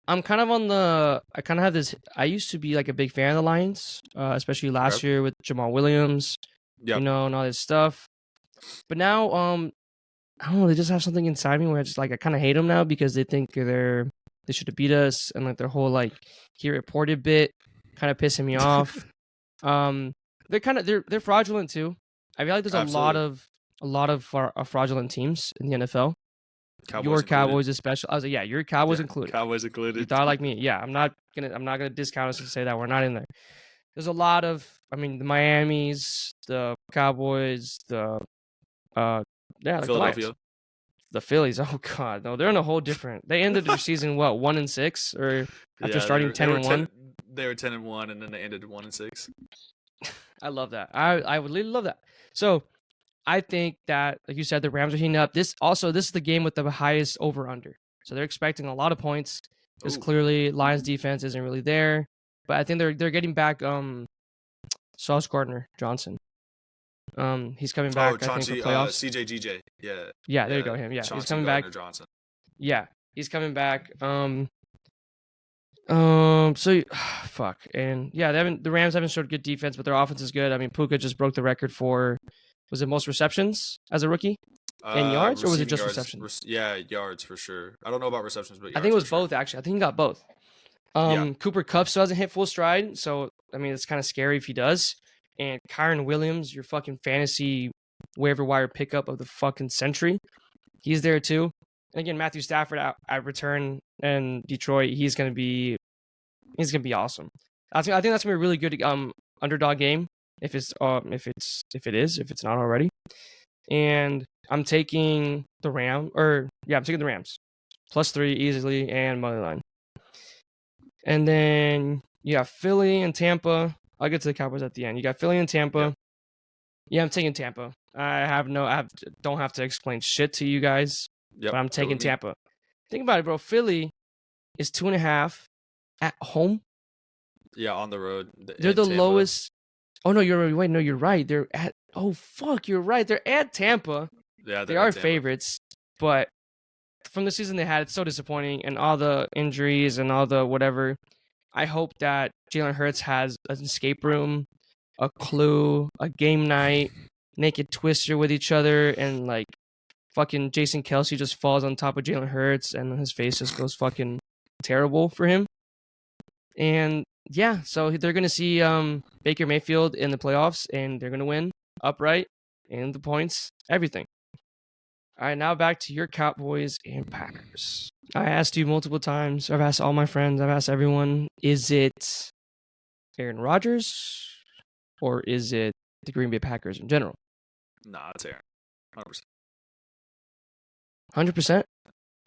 I kind of have this. I used to be like a big fan of the Lions, especially last year with Jamal Williams. Yep. And all this stuff. But now, I don't know. They just have something inside me where I just I kind of hate them now because they think they should have beat us, and their whole he reported bit kind of pissing me off. They're fraudulent too. I feel like there's Absolutely. a lot of fraudulent teams in the NFL. Your Cowboys especially. I was like, yeah, your Cowboys included. Cowboys included. You thought like me. Yeah, I'm not gonna discount us and say that we're not in there. There's a lot of, the Miamis, the Cowboys, the Philadelphia. The Phillies. Oh God, no, they're in a whole different. They ended their season 1-6, or after starting 10-1. They were 10-1, and then they ended 1-6. I love that. I would really love that. So I think that, like you said, the Rams are heating up. This is the game with the highest over/under. So they're expecting a lot of points because clearly Lions defense isn't really there. But I think they're getting back Sauce Gardner Johnson. He's coming Oh, back, I think, for Chauncey, playoffs. CJGJ. Yeah. Yeah, there you go. Him. Yeah, Chauncey he's coming back. Gardner-Johnson. Yeah, he's coming back. So fuck, and yeah, the Rams haven't showed good defense, but their offense is good. I mean, Puka just broke the record for, was it most receptions as a rookie in yards, or was it Receiving just yards, receptions? yeah, yards for sure. I don't know about receptions, but yards I think it was for sure. both actually. I think he got both. Yeah. Cooper Kupp still hasn't hit full stride, so I mean it's kind of scary if he does. And Kyron Williams, your fucking fantasy waiver wire pickup of the fucking century, he's there too. And again, Matthew Stafford at return in Detroit, he's gonna be awesome. I think that's gonna be a really good underdog game if it's not already. And I'm taking the Rams +3 easily and money line. And then you got Philly and Tampa. I'll get to the Cowboys at the end. You got Philly and Tampa. Yep. Yeah, I'm taking Tampa. Don't have to explain shit to you guys. Yep, But I'm taking totally. Tampa. Think about it, bro. Philly is 2.5 at home. Yeah, on the road. They're the Tampa. lowest. Oh no, you're right. They're at. Oh fuck, you're right. They're at Tampa. Yeah, They are favorites, but from the season they had, it's so disappointing, and all the injuries and all the whatever. I hope that Jalen Hurts has an escape room, a clue, a game night, naked twister with each other, and like fucking Jason Kelsey just falls on top of Jalen Hurts, and his face just goes fucking terrible for him. And yeah, so they're gonna see Baker Mayfield in the playoffs, and they're gonna win upright, and the points, everything. All right, now back to your Cowboys and Packers. I asked you multiple times. I've asked all my friends. I've asked everyone. Is it Aaron Rodgers or is it the Green Bay Packers in general? Nah, it's Aaron. 100%. 100%?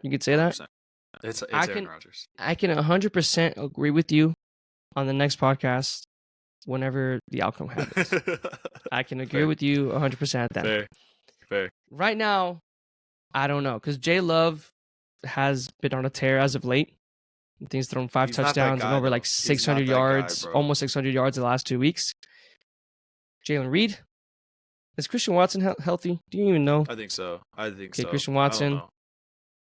You could say that? 100%. It's Aaron Rodgers. I can 100% agree with you on the next podcast whenever the outcome happens. I can agree with you 100% at that. Fair. Right now, I don't know, because Jay Love has been on a tear as of late. I think he's thrown 5 touchdowns and over like 600 yards, almost 600 yards in the last 2 weeks. Jalen Reed, is Christian Watson healthy? Do you even know? I think so. Christian Watson.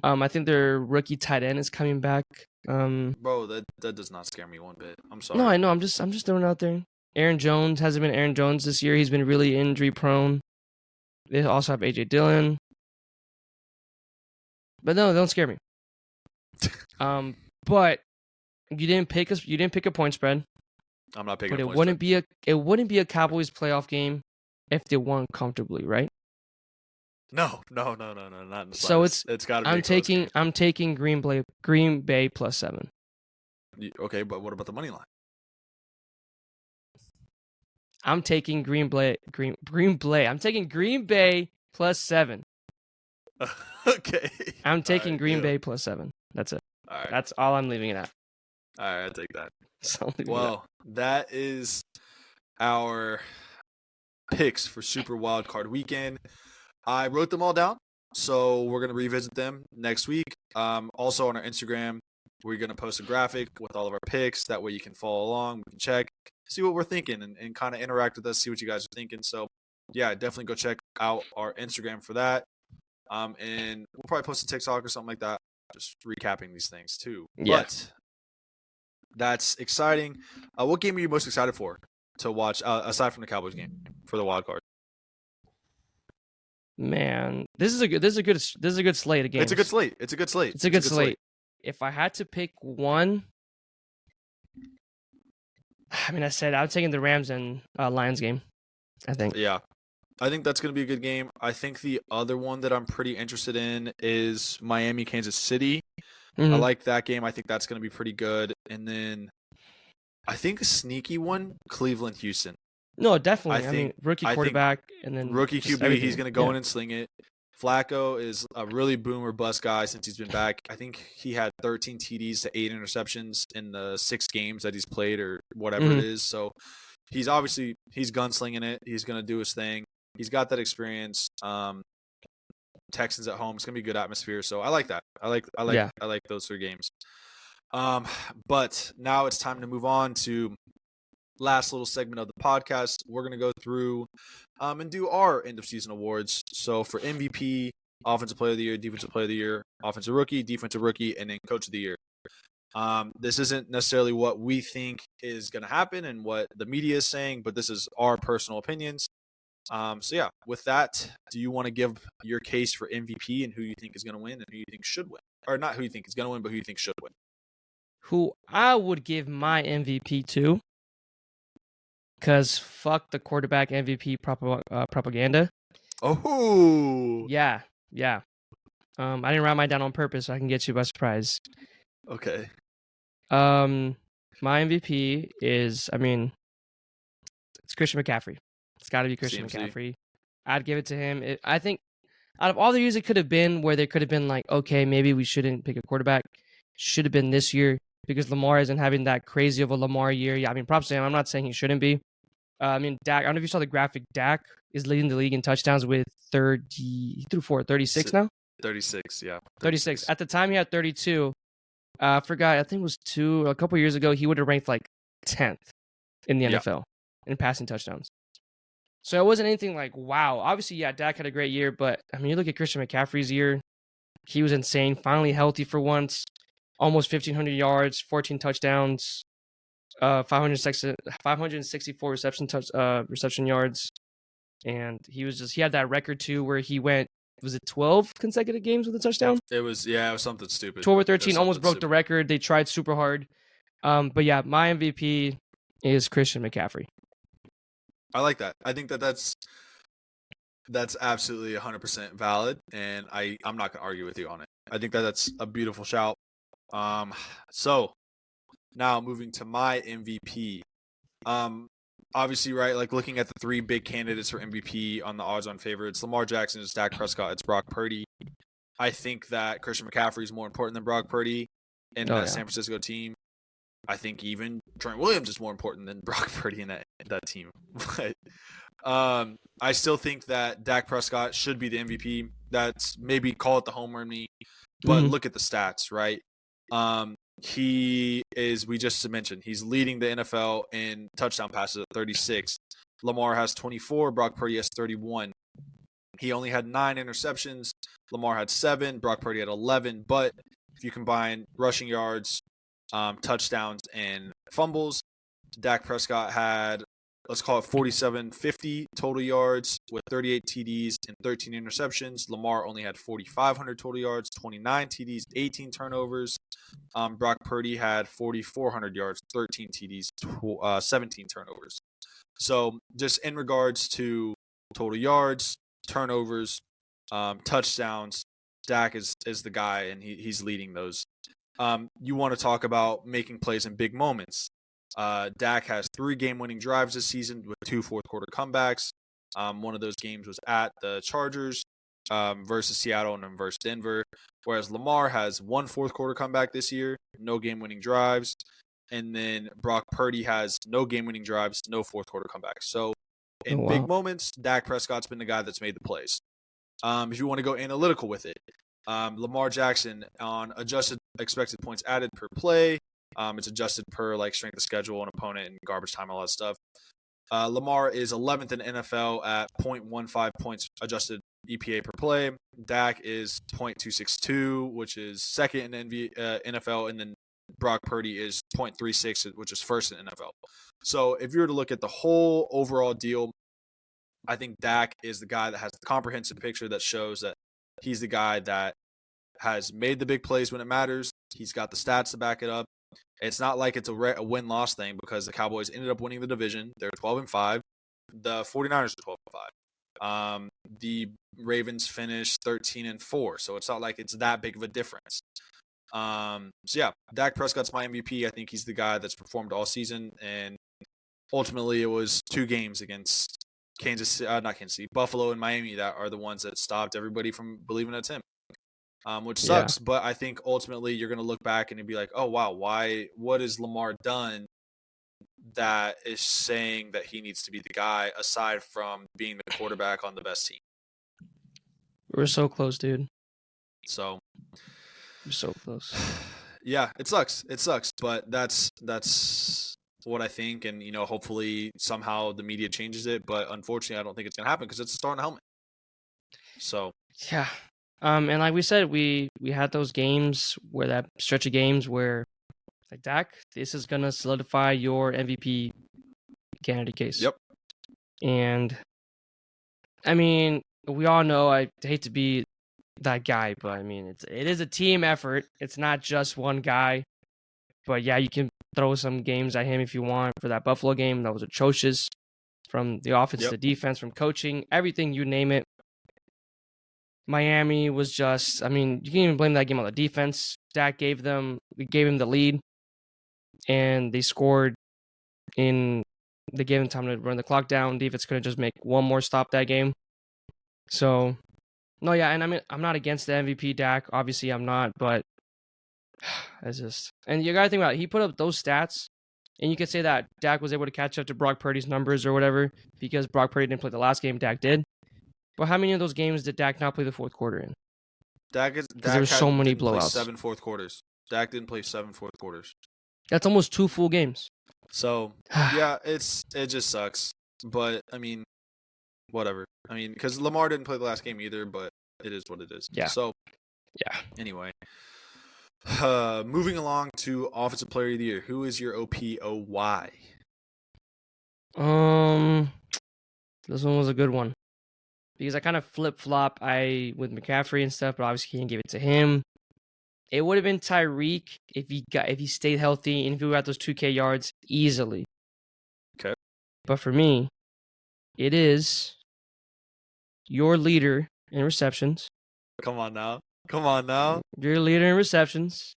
I think their rookie tight end is coming back. Bro, that does not scare me one bit. I'm sorry. No, I know. I'm just throwing it out there. Aaron Jones hasn't been Aaron Jones this year. He's been really injury prone. They also have AJ Dillon. But no, don't scare me. But you didn't pick a point spread. I'm not picking. But it wouldn't be a Cowboys playoff game if they won comfortably, right? No, not in the so it's got to be. I'm taking Green Bay +7. Okay, but what about the money line? I'm taking Green Bay. I'm taking Green Bay +7. Okay. I'm taking Green Bay +7. That's it. All right. That's all I'm leaving it at. All right, I take that. Well, that is our picks for Super Wild Card Weekend. I wrote them all down, so we're gonna revisit them next week. Also on our Instagram, we're gonna post a graphic with all of our picks. That way you can follow along, we can check, see what we're thinking, and kind of interact with us, see what you guys are thinking. So yeah, definitely go check out our Instagram for that. And we'll probably post a TikTok or something like that, just recapping these things too. Yeah. But that's exciting. What game are you most excited for to watch aside from the Cowboys game for the wild card? Man, this is a good slate of games. It's a good slate. If I had to pick one, I mean, I'm taking the Rams and Lions game, I think. Yeah. I think that's going to be a good game. I think the other one that I'm pretty interested in is Miami, Kansas City. Mm-hmm. I like that game. I think that's going to be pretty good. And then I think a sneaky one, Cleveland, Houston. No, definitely. I mean, rookie quarterback and then rookie QB, he's going to go in and sling it. Flacco is a really boom or bust guy since he's been back. I think he had 13 TDs to 8 interceptions in the 6 games that he's played or whatever it is. So he's gunslinging it. He's going to do his thing. He's got that experience. Texans at home. It's gonna be a good atmosphere. So I like that. I like those 3 games. But now it's time to move on to last little segment of the podcast, we're going to go through and do our end of season awards. So for MVP, Offensive Player of the Year, Defensive Player of the Year, Offensive Rookie, Defensive Rookie, and then Coach of the Year. This isn't necessarily what we think is going to happen and what the media is saying, but this is our personal opinions. So yeah, with that, do you want to give your case for MVP and who you think is going to win and who you think should win? Or not who you think is going to win, but who you think should win? Who I would give my MVP to, because fuck the quarterback MVP propaganda. Oh, Yeah. I didn't write mine down on purpose so I can get you by surprise. okay. My MVP is, it's Christian McCaffrey. It's got to be Christian CMC. McCaffrey. I'd give it to him. I think out of all the years it could have been where there could have been like, okay, maybe we shouldn't pick a quarterback, should have been this year because Lamar isn't having that crazy of a Lamar year. Yeah, props to him. I'm not saying he shouldn't be. Dak, I don't know if you saw the graphic. Dak is leading the league in touchdowns with 36 now? 36, yeah. 36. At the time, he had 32. I forgot. I think it was a couple years ago. He would have ranked like 10th in the NFL in passing touchdowns. So it wasn't anything like, wow. Obviously, yeah, Dak had a great year, but you look at Christian McCaffrey's year, he was insane. Finally healthy for once. Almost 1,500 yards, 14 touchdowns, 564 reception yards. And he had that record too where he went, was it 12 consecutive games with a touchdown? It was something stupid. 12 or 13, almost broke the record. They tried super hard. But yeah, my MVP is Christian McCaffrey. I like that. I think that's absolutely 100% valid, and I'm not going to argue with you on it. I think that's a beautiful shout. So now moving to my MVP. Obviously, right, like looking at the three big candidates for MVP on the odds-on favorites, Lamar Jackson, it's Dak Prescott, it's Brock Purdy. I think that Christian McCaffrey is more important than Brock Purdy in that San Francisco team. I think even Trent Williams is more important than Brock Purdy in that team. But I still think that Dak Prescott should be the MVP. That's maybe call it the homer in me, but look at the stats, right? He is, we just mentioned, he's leading the NFL in touchdown passes at 36. Lamar has 24. Brock Purdy has 31. He only had 9 interceptions. Lamar had 7. Brock Purdy had 11. But if you combine rushing yards, touchdowns, and fumbles, Dak Prescott had, let's call it 4,750 total yards with 38 TDs and 13 interceptions. Lamar only had 4,500 total yards, 29 TDs, 18 turnovers. Brock Purdy had 4,400 yards, 13 TDs, 17 turnovers. So just in regards to total yards, turnovers, touchdowns, Dak is the guy, and he's leading those. You want to talk about making plays in big moments. Dak has 3 game-winning drives this season with 2 fourth-quarter comebacks. One of those games was at the Chargers versus Seattle and then versus Denver, whereas Lamar has 1 fourth-quarter comeback this year, no game-winning drives, and then Brock Purdy has no game-winning drives, no fourth-quarter comebacks. So in big moments, Dak Prescott's been the guy that's made the plays. If you want to go analytical with it, Lamar Jackson on adjusted expected points added per play. It's adjusted per like strength of schedule and opponent and garbage time, all that stuff. Lamar is 11th in NFL at 0.15 points adjusted EPA per play. Dak is 0.262, which is second in NFL, and then Brock Purdy is 0.36, which is first in NFL. So if you were to look at the whole overall deal, I think Dak is the guy that has the comprehensive picture that shows that he's the guy that has made the big plays when it matters. He's got the stats to back it up. It's not like it's a win-loss thing because the Cowboys ended up winning the division. They're 12-5. The 49ers are 12-5. The Ravens finished 13-4. So it's not like it's that big of a difference. So yeah, Dak Prescott's my MVP. I think he's the guy that's performed all season. And ultimately it was 2 games against Buffalo and Miami that are the ones that stopped everybody from believing it's him. Which sucks, but I think ultimately you're going to look back and you'll be like, oh, wow, what has Lamar done that is saying that he needs to be the guy aside from being the quarterback on the best team? We're so close, dude. So we're so close. Yeah, it sucks, but that's what I think, and hopefully somehow the media changes it. But unfortunately, I don't think it's gonna happen because it's a star on the helmet. So Yeah. And like we said, we had those games where that stretch of games where like Dak, this is gonna solidify your MVP candidate case. yep, And I mean, we all know I hate to be that guy, but I mean it is a team effort. It's not just one guy. But yeah, you can throw some games at him if you want. For that Buffalo game, that was atrocious. From the offense to defense, from coaching, everything, you name it. Miami was just, I mean, you can't even blame that game on the defense. Dak gave him the lead, and they scored they gave him time to run the clock down. Defense couldn't just make one more stop that game. So, no, yeah, and I mean, I'm not against the MVP Dak. Obviously, I'm not, but it's just, and you got to think about it. He put up those stats, and you could say that Dak was able to catch up to Brock Purdy's numbers or whatever because Brock Purdy didn't play the last game. Dak did. But how many of those games did Dak not play the fourth quarter in? Dak Because there were so many didn't play blowouts. 7 fourth quarters. Dak didn't play 7 fourth quarters. That's almost 2 full games. So yeah, it just sucks. But I mean, whatever. I mean, because Lamar didn't play the last game either, but it is what it is. Yeah. So yeah. Anyway, moving along to Offensive Player of the Year. Who is your OPOY? This one was a good one because I kind of flip-flop with McCaffrey and stuff, but obviously can't give it to him. It would have been Tyreek if he stayed healthy and if he got those 2K yards easily. Okay. But for me, it is your leader in receptions. Come on now. Your leader in receptions.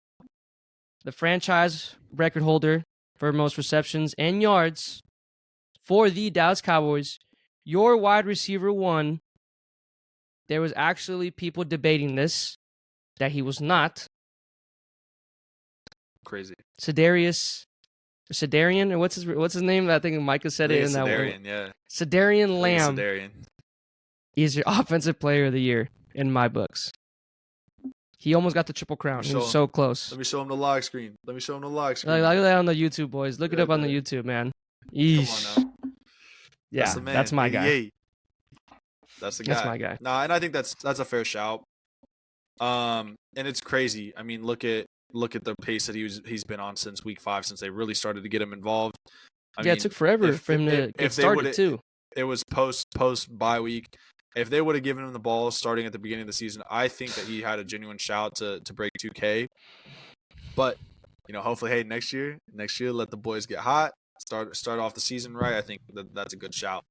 The franchise record holder for most receptions and yards for the Dallas Cowboys. Your wide receiver 1. There was actually people debating this, that he was not. Crazy. Sedarian, or what's his name? I think Micah said it in that one. Yeah. Sedarian Lamb Sedarian. is your offensive player of the year in my books. He almost got the triple crown. He was so close. Let me show him the log screen. Look at that on the YouTube, boys. Look it up on the YouTube, man. Eesh. Come on now. Yeah, that's the man. That's my guy. Yeah. That's the guy. That's my guy. Nah, and I think that's a fair shout. And it's crazy. I mean, look at the pace that he's been on since week 5, since they really started to get him involved. I mean, it took forever for him to get started too. It was post bye week. If they would have given him the ball starting at the beginning of the season, I think that he had a genuine shout to break 2K. But hopefully, hey, next year, let the boys get hot. Start off the season right. I think that's a good shout.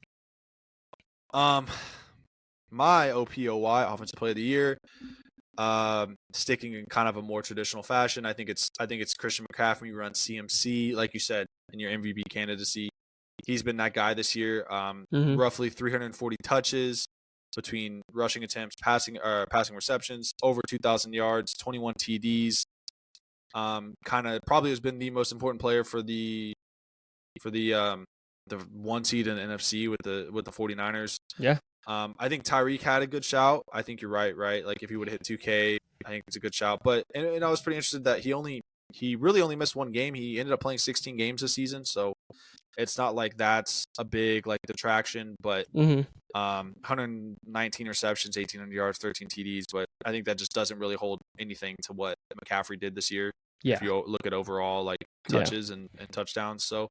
My OPOY, Offensive Player of the Year, sticking in kind of a more traditional fashion. I think it's Christian McCaffrey. Runs CMC, like you said, in your MVP candidacy. He's been that guy this year. Roughly 340 touches between rushing attempts, passing receptions, over 2,000 yards, 21 TDs. Kind of probably has been the most important player for the 1 seed in the NFC with the 49ers. Yeah. I think Tyreek had a good shout. I think you're right. Like if he would have hit 2K, I think it's a good shout. But and I was pretty interested that he really only missed one game. He ended up playing 16 games this season, so it's not like that's a big detraction. But 119 receptions, 1,800 yards, 13 TDs. But I think that just doesn't really hold anything to what McCaffrey did this year. Yeah. If you look at overall touches and touchdowns. So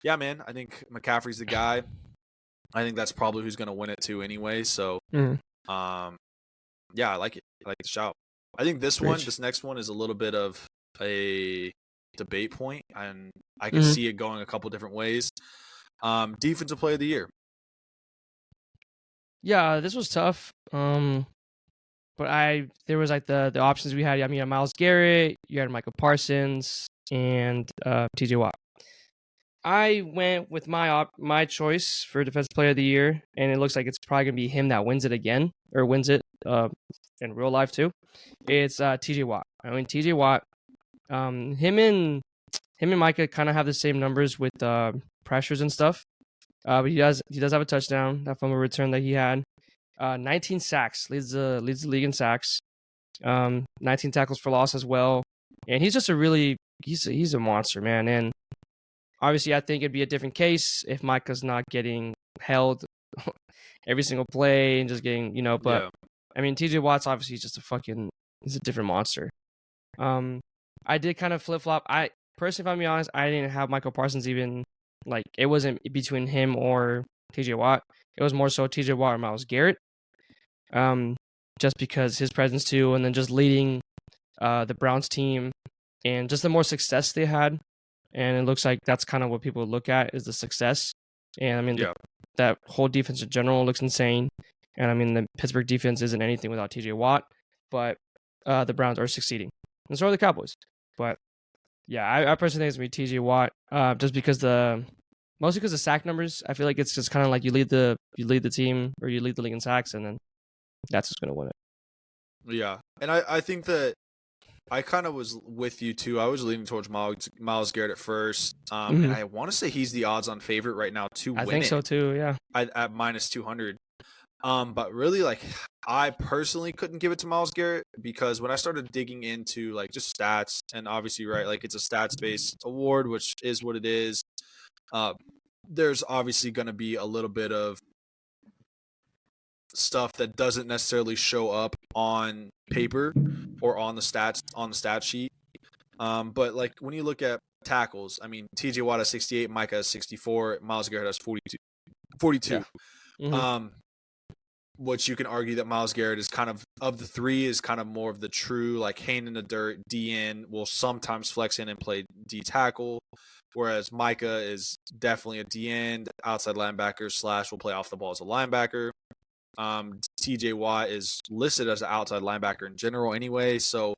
yeah, man, I think McCaffrey's the guy. I think that's probably who's going to win it too anyway. So, yeah, I like it. I like the shout. I think this next one is a little bit of a debate point, and I can see it going a couple different ways. Defensive Player of the Year. Yeah, this was tough. But there was the options we had. I mean, Myles Garrett, you had Michael Parsons, and TJ Watt. I went with my choice for Defensive Player of the Year, and it looks like it's probably gonna be him that wins it again, or wins it in real life too. It's TJ Watt. I mean, TJ Watt, him and Micah kind of have the same numbers with pressures and stuff. But he does have a touchdown, that fumble return that he had. 19 sacks, leads the league in sacks. 19 tackles for loss as well, and he's just he's a monster, man. And Obviously, I think it'd be a different case if Micah's not getting held every single play and just getting, but Yeah. I mean, TJ Watt's obviously just he's a different monster. I did kind of flip flop. I personally, if I'm being honest, I didn't have Michael Parsons even it wasn't between him or TJ Watt. It was more so TJ Watt or Myles Garrett. Just because his presence too, and then just leading the Browns team and just the more success they had. And it looks like that's kind of what people look at is the success. And I mean, that whole defense in general looks insane. And I mean, the Pittsburgh defense isn't anything without TJ Watt, but the Browns are succeeding. And so are the Cowboys. But yeah, I personally think it's going to be TJ Watt just because mostly because of sack numbers. I feel like it's just kind of like you lead the team or you lead the league in sacks, and then that's what's going to win it. Yeah. And I think that I kind of was with you too. I was leaning towards Myles Garrett at first. And I want to say he's the odds-on favorite right now to win it. I think so too, yeah. At minus 200. But really, I personally couldn't give it to Myles Garrett because when I started digging into just stats, and obviously, right, it's a stats-based award, which is what it is. There's obviously going to be a little bit of stuff that doesn't necessarily show up on paper or on the stat sheet. But when you look at tackles, I mean, TJ Watt has 68, Micah has 64, Myles Garrett has 42. Yeah. Mm-hmm. Which you can argue that Myles Garrett is kind of the three is kind of more of the true hand in the dirt DN, will sometimes flex in and play D tackle, whereas Micah is definitely a DN, outside linebacker / will play off the ball as a linebacker. TJ Watt is listed as an outside linebacker in general anyway, so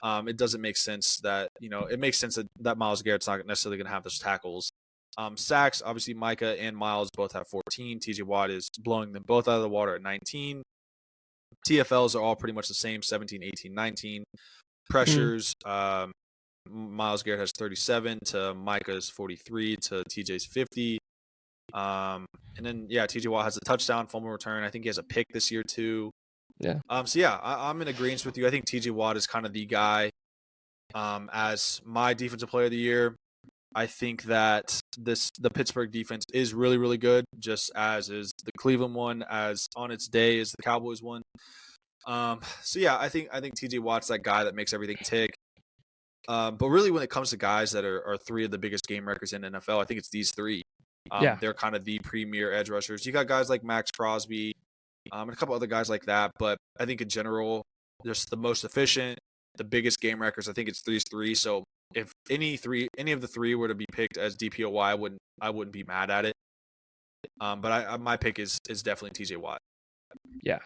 it doesn't make sense that it makes sense that Myles Garrett's not necessarily going to have those tackles. Sacks, obviously Micah and Myles both have 14. TJ Watt is blowing them both out of the water at 19. TFLs are all pretty much the same, 17, 18, 19. Pressures, Myles Garrett has 37 to Micah's 43 to TJ's 50. And then TJ Watt has a touchdown, fumble return. I think he has a pick this year too. Yeah. I'm in agreement with you. I think TJ Watt is kind of the guy as my defensive player of the year. I think that the Pittsburgh defense is really, really good, just as is the Cleveland one, as on its day is the Cowboys one. I think TJ Watt's that guy that makes everything tick. But really, when it comes to guys that are three of the biggest game wreckers in NFL, I think it's these three. They're kind of the premier edge rushers. You got guys like Max Crosby, and a couple other guys like that. But I think in general, just the most efficient, the biggest game wreckers. I think it's these three. So if any of the three were to be picked as DPOY, I wouldn't be mad at it. But my pick is definitely TJ Watt. Yeah.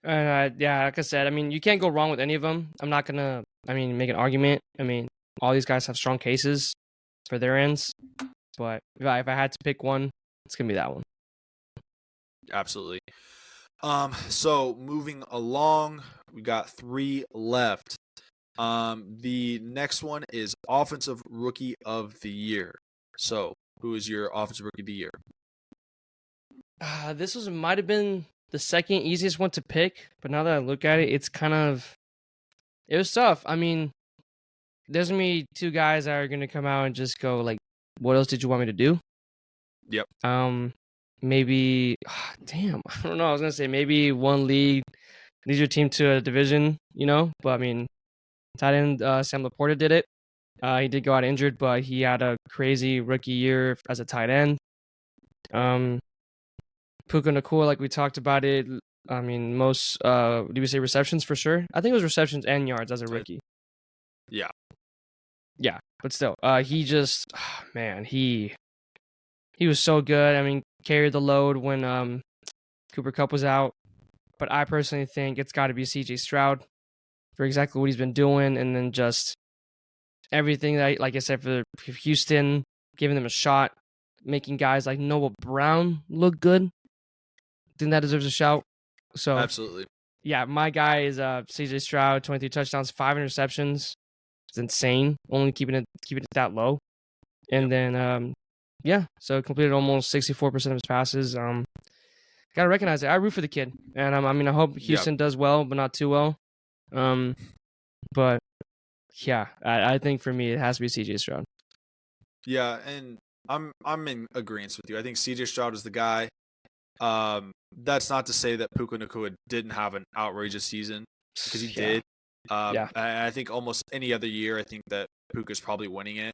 Like I said, I mean, you can't go wrong with any of them. I'm not gonna, make an argument. I mean, all these guys have strong cases for their ends. But if I had to pick one, it's gonna be that one. Absolutely. So moving along, we got 3 left. The next one is Offensive Rookie of the Year. So, who is your Offensive Rookie of the Year? This might have been the second easiest one to pick, but now that I look at it, it was tough. I mean, there's gonna be 2 guys that are gonna come out and just go what else did you want me to do? Yep. Maybe, damn, I don't know. I was gonna say maybe one lead leads your team to a division, But I mean, tight end Sam Laporta did it. He did go out injured, but he had a crazy rookie year as a tight end. Puka Nacua, like we talked about it. I mean, most did we say receptions for sure? I think it was receptions and yards as a rookie. Yeah. Yeah, but still, he just, he was so good. I mean, carried the load when Cooper Kupp was out. But I personally think it's got to be C.J. Stroud for exactly what he's been doing, and then just everything that, like I said, for Houston, giving them a shot, making guys like Noah Brown look good. I think that deserves a shout. So absolutely, yeah, my guy is C.J. Stroud, 23 touchdowns, 5 interceptions. It's insane. Only keeping it that low, and then so completed almost 64% of his passes. Gotta recognize it. I root for the kid, and I hope Houston does well, but not too well. But yeah, I think for me it has to be C.J. Stroud. Yeah, and I'm in agreement with you. I think CJ Stroud is the guy. That's not to say that Puka Nacua didn't have an outrageous season because he Yeah, did. yeah. I think almost any other year, I think that Puka's probably winning it.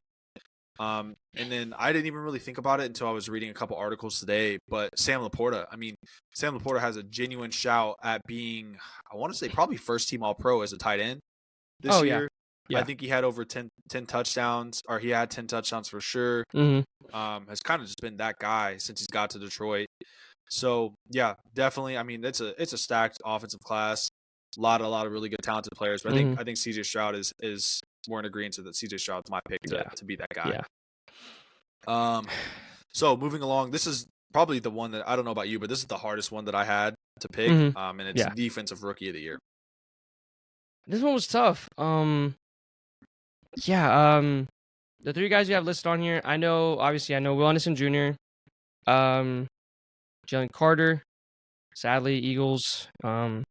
And then I didn't even really think about it until I was reading a couple articles today. But Sam Laporta, I mean, Sam Laporta has a genuine shout at being, I want to say, probably first team All Pro as a tight end this Oh yeah, year. I yeah. think he had over 10 touchdowns, or he had 10 touchdowns for sure. Mm-hmm. Has kind of just been that guy since he's got to Detroit. So yeah, definitely. I mean, it's a stacked offensive class. A lot of really good talented players. But Mm-hmm. I think CJ Stroud is more in agreement that CJ Stroud's my pick Yeah, to be that guy. yeah. So moving along, this is probably the one that I don't know about you, but this is the hardest one that I had to pick. Mm-hmm. And it's Yeah. defensive rookie of the year. This one was tough. Yeah. The three guys you have listed on here, I know Will Anderson Jr., Jalen Carter, sadly Eagles. Yep.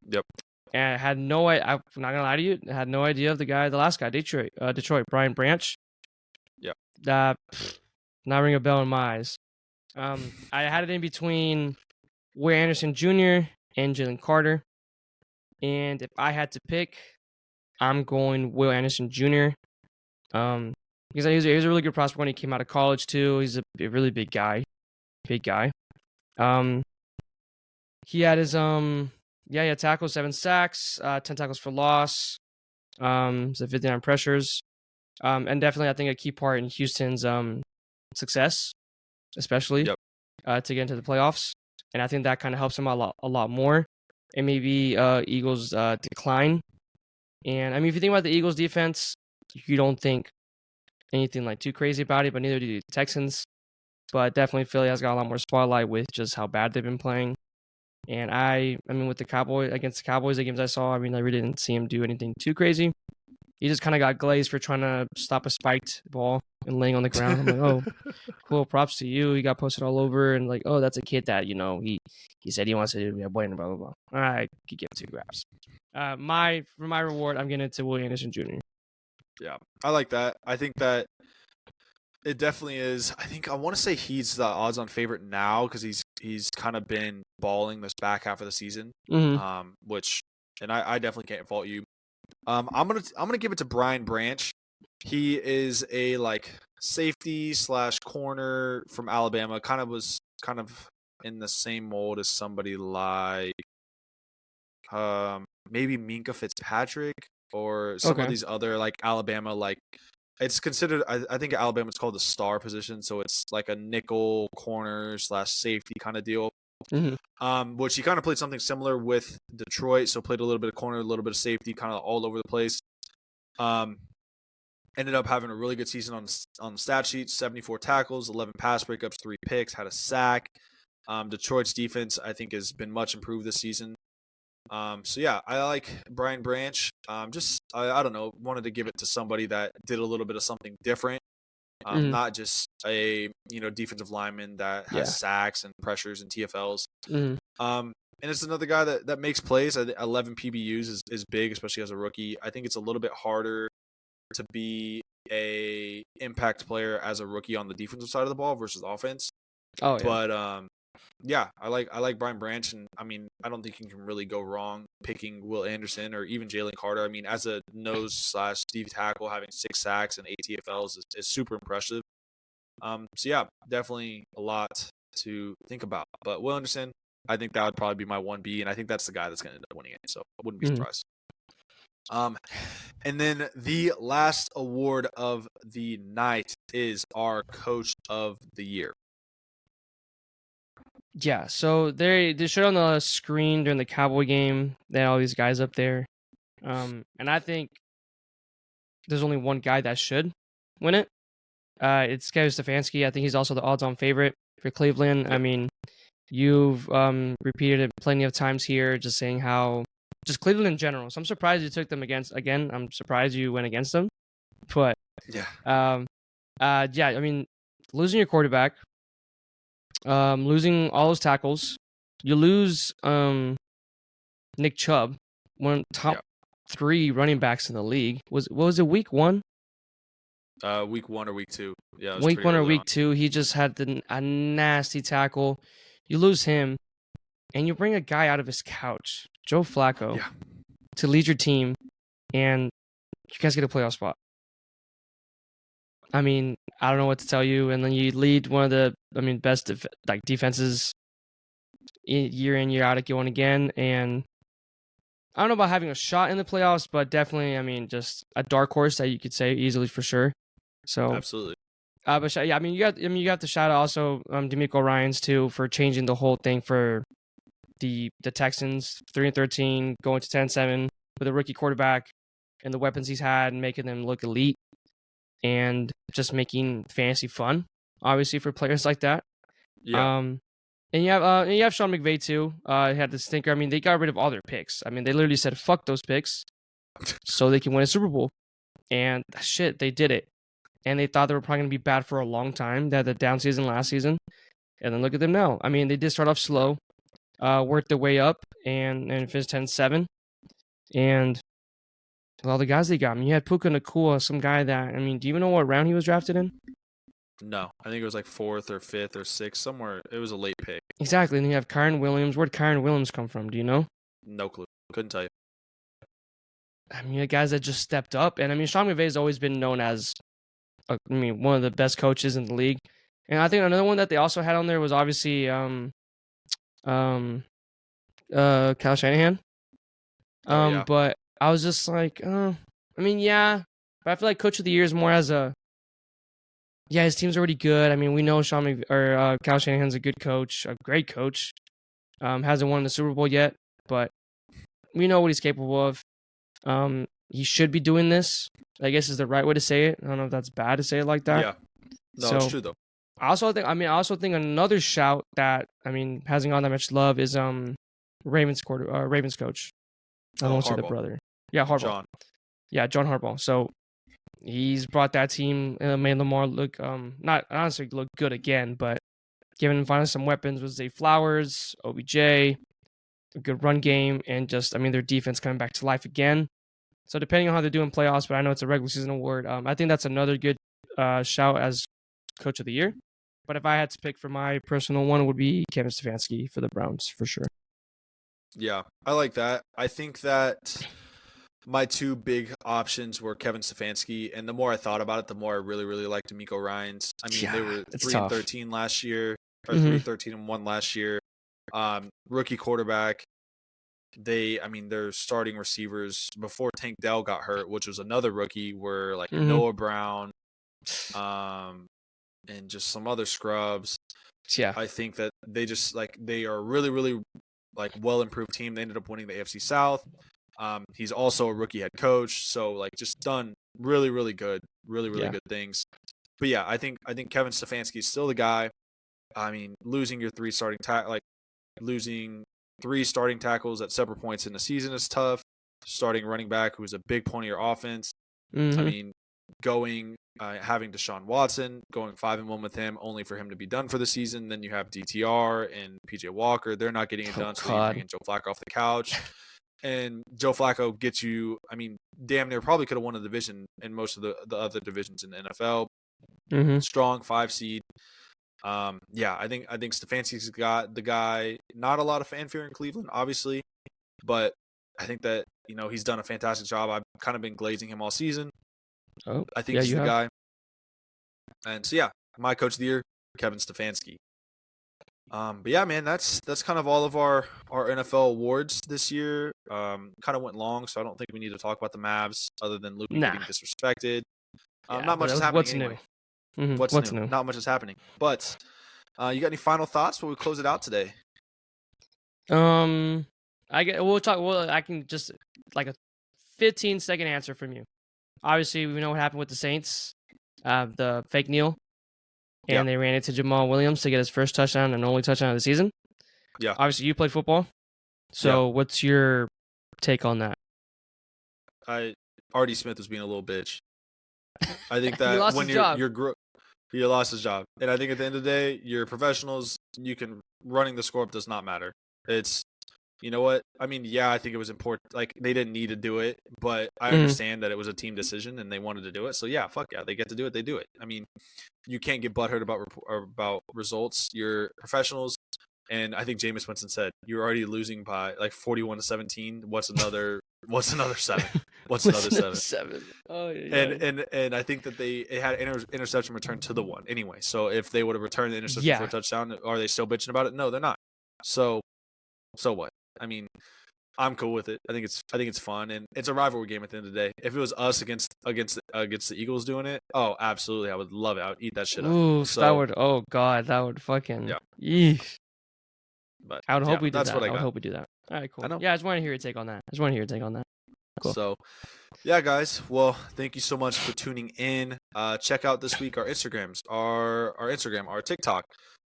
And I had no idea. I'm not gonna lie to you. I had no idea of the last guy, Detroit, Brian Branch. Yep. That not ring a bell in my eyes. I had it in between Will Anderson Jr. and Jalen Carter, and if I had to pick, I'm going Will Anderson Jr. Because he was a really good prospect when he came out of college too. He's a really big guy. He had his he had tackles, 7 sacks, 10 tackles for loss, so 59 pressures, and definitely I think a key part in Houston's success, especially to get into the playoffs, and I think that kind of helps him a lot more, and maybe Eagles decline. And I mean, if you think about the Eagles defense, you don't think anything like too crazy about it, but neither do the Texans. But definitely Philly has got a lot more spotlight with just how bad they've been playing. And I mean, with the Cowboys, the games I saw, I mean, I really didn't see him do anything too crazy. He just kind of got glazed for trying to stop a spiked ball and laying on the ground. I'm like, oh, cool, props to you. He got posted all over, and like, oh, that's a kid that he said he wants to do, blah blah blah. All right, could give 2 grabs. For my reward, I'm getting it to Will Anderson Jr. Yeah, I like that. I think that it definitely is. I think I want to say he's the odds-on favorite now because he's kind of been balling this back half of the season. Mm-hmm. Which, and I definitely can't fault you. I'm gonna give it to Brian Branch. He is a like safety / corner from Alabama. Kind of in the same mold as somebody like maybe Minka Fitzpatrick or some of these other like Alabama like. It's considered, I think Alabama it's called the star position, so it's like a nickel corner / safety kind of deal. Mm-hmm. Which he kind of played something similar with Detroit, so played a little bit of corner, a little bit of safety, kind of all over the place. Ended up having a really good season on the stat sheet: 74 tackles, 11 pass breakups, 3 picks, had a sack. Detroit's defense, I think, has been much improved this season. So yeah, I like Brian Branch. I don't know, wanted to give it to somebody that did a little bit of something different. Not just a defensive lineman that has sacks and pressures and TFLs. Mm-hmm. And it's another guy that makes plays. 11 PBUs is big, especially as a rookie. I think it's a little bit harder to be a impact player as a rookie on the defensive side of the ball versus offense. Oh yeah. But yeah, I like Brian Branch, and I mean, I don't think you can really go wrong picking Will Anderson or even Jalen Carter. I mean, as a nose / D tackle, having 6 sacks and 8 TFLs is super impressive. So yeah, definitely a lot to think about. But Will Anderson, I think that would probably be my 1B, and I think that's the guy that's going to end up winning it. So I wouldn't be surprised. And then the last award of the night is our Coach of the Year. Yeah, so they showed on the screen during the Cowboy game. They had all these guys up there, and I think there's only one guy that should win it. It's Kevin Stefanski. I think he's also the odds-on favorite for Cleveland. Yep. I mean, you've repeated it plenty of times here, just saying how just Cleveland in general. So I'm surprised you took them again. I'm surprised you went against them, but yeah, yeah. I mean, losing your quarterback. Losing all those tackles, you lose Nick Chubb, one top 3 running backs in the league. What was it, week 1? Week 1 or week 2. Yeah, it was Week pretty 1 or early on. week 2, he just had a nasty tackle. You lose him, and you bring a guy out of his couch, Joe Flacco, Yeah. to lead your team, and you guys get a playoff spot. I mean, I don't know what to tell you. And then you lead one of the, best defenses year in, year out going again. And I don't know about having a shot in the playoffs, but definitely, just a dark horse that you could say easily for sure. So Absolutely. but yeah, you got to shout out also D'Amico Ryans too for changing the whole thing for the Texans 3-13 going to 10-7 with a rookie quarterback and the weapons he's had and making them look elite and just making fantasy fun, obviously for players like that. Yeah. And you have Sean McVay too. He had the stinker. I mean, they got rid of all their picks. I mean, they literally said fuck those picks, so they can win a Super Bowl. And shit, they did it. And they thought they were probably going to be bad for a long time. They had the down season last season. And then look at them now. I mean, they did start off slow, worked their way up, and finished 10-7. And with all the guys they got, I mean, you had Puka Nacua, some guy that, I mean, do you even know what round he was drafted in? No, I think it was like 4th or 5th or 6th, somewhere. It was a late pick. Exactly. And then you have Kyron Williams. Where'd Kyron Williams come from? Do you know? No clue. Couldn't tell you. I mean, the guys that just stepped up. And I mean, Sean McVay has always been known as, one of the best coaches in the league. And I think another one that they also had on there was obviously Kyle Shanahan. Oh, yeah. But I was just like, yeah. But I feel like Coach of the Year is more as a, yeah, his team's already good. I mean, we know Kyle Shanahan's a good coach, a great coach. Hasn't won the Super Bowl yet, but we know what he's capable of. He should be doing this, I guess is the right way to say it. I don't know if that's bad to say it like that. Yeah. No, it's true though. I also think another shout that hasn't gotten that much love is Ravens coach. I won't say the brother. Yeah, Harbaugh. John. Yeah, John Harbaugh. So he's brought that team, made Lamar look not honestly look good again, but giving him finally some weapons with Zay Flowers, OBJ, a good run game, and just their defense coming back to life again. So depending on how they're doing playoffs, but I know it's a regular season award. I think that's another good shout as Coach of the Year. But if I had to pick for my personal one, it would be Kevin Stefanski for the Browns for sure. Yeah, I like that. I think that my two big options were Kevin Stefanski, and the more I thought about it, the more I really, really liked D'Amico Ryans. I mean, they were 3-13 last year, or 3-13-1 last year. Rookie quarterback. Their starting receivers before Tank Dell got hurt, which was another rookie, were like Noah Brown, and just some other scrubs. Yeah, I think that they are really, really well improved team. They ended up winning the AFC South. He's also a rookie head coach, so just done really, really good, really, really good things. But yeah, I think Kevin Stefanski is still the guy. I mean, losing your losing 3 starting tackles at separate points in the season is tough. Starting running back, who's a big point of your offense. I mean, having Deshaun Watson, going 5-1 with him, only for him to be done for the season. Then you have DTR and PJ Walker. They're not getting it done, so you bring in Joe Flacco off the couch. And Joe Flacco gets you, damn near probably could have won the division in most of the other divisions in the NFL. Strong 5 seed. I think Stefanski's got the guy. Not a lot of fanfare in Cleveland, obviously, but I think that he's done a fantastic job. I've kind of been glazing him all season. Oh, I think he's the guy. And so yeah, my Coach of the Year, Kevin Stefanski. But yeah, man, that's kind of all of our NFL awards this year. Kind of went long, so I don't think we need to talk about the Mavs other than Luka getting disrespected. Not much is happening anyway. What's new? Not much is happening. But you got any final thoughts before we close it out today? I can just a 15-second answer from you. Obviously, we know what happened with the Saints, the fake kneel, and they ran into Jamal Williams to get his first touchdown and only touchdown of the season. Yeah. Obviously, you played football, so what's your take on that? Artie Smith was being a little bitch. I think that he lost his job, and I think at the end of the day, you're professionals. Running the score up does not matter. It's you know what? I mean, yeah, I think it was important. Like, they didn't need to do it, but I Mhm. understand that it was a team decision and they wanted to do it. So, yeah, fuck yeah, they get to do it. They do it. I mean, you can't get butthurt about results. You're professionals. And I think Jameis Winston said, "You're already losing by like 41-17. What's another 7? What's another 7?" 7. Oh And yeah. and I think that it had interception return to the 1 anyway. So if they would have returned the interception for a Yeah. touchdown, are they still bitching about it? No, they're not. So what? I mean, I'm cool with it. I think it's fun, and it's a rivalry game at the end of the day. If it was us against the Eagles doing it, oh, absolutely, I would love it. I would eat that shit up. Ooh, that So would. Oh god, that would fucking. yeah, Yeesh. but I would yeah, hope we did that's that. what I I would got. hope we do that. All right, cool. I know. Yeah, I just want to hear your take on that. Cool. So, yeah, guys. Well, thank you so much for tuning in. Check out this week our Instagrams, our Instagram, our TikTok,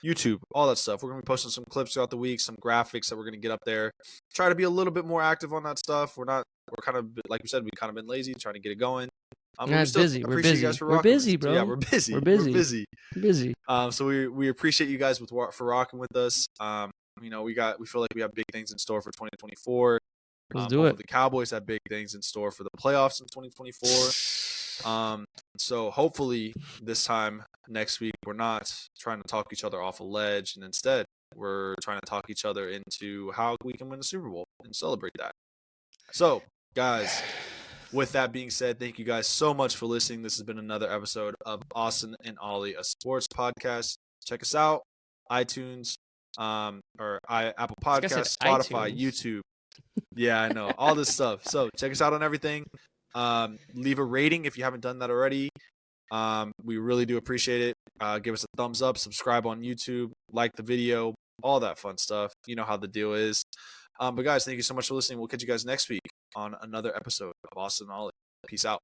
YouTube, all that stuff. We're gonna be posting some clips throughout the week, some graphics that we're gonna get up there. Try to be a little bit more active on that stuff. We're kind of, like we said, we kind of been lazy trying to get it going. But Yeah, we it's still busy. We're appreciate you busy. guys for We're rocking busy, with us. So, yeah, bro. we're busy. We're busy. We're busy. Busy. So we appreciate you guys for rocking with us. You know, we feel like we have big things in store for 2024. Let's do Both it. of the Cowboys have big things in store for the playoffs in 2024. So hopefully this time next week we're not trying to talk each other off a ledge, and instead we're trying to talk each other into how we can win the Super Bowl and celebrate that. So, guys, with that being said, thank you guys so much for listening. This has been another episode of Austin and Ollie, a sports podcast. Check us out, iTunes, or Apple This guy said Podcasts, Spotify, iTunes. YouTube. Yeah, I know, all this stuff. So check us out on everything. Leave a rating if you haven't done that already. We really do appreciate it. Give us a thumbs up, subscribe on YouTube, like the video, all that fun stuff. You know how the deal is. But guys, thank you so much for listening. We'll catch you guys next week on another episode of Austin and Ollie. Peace out.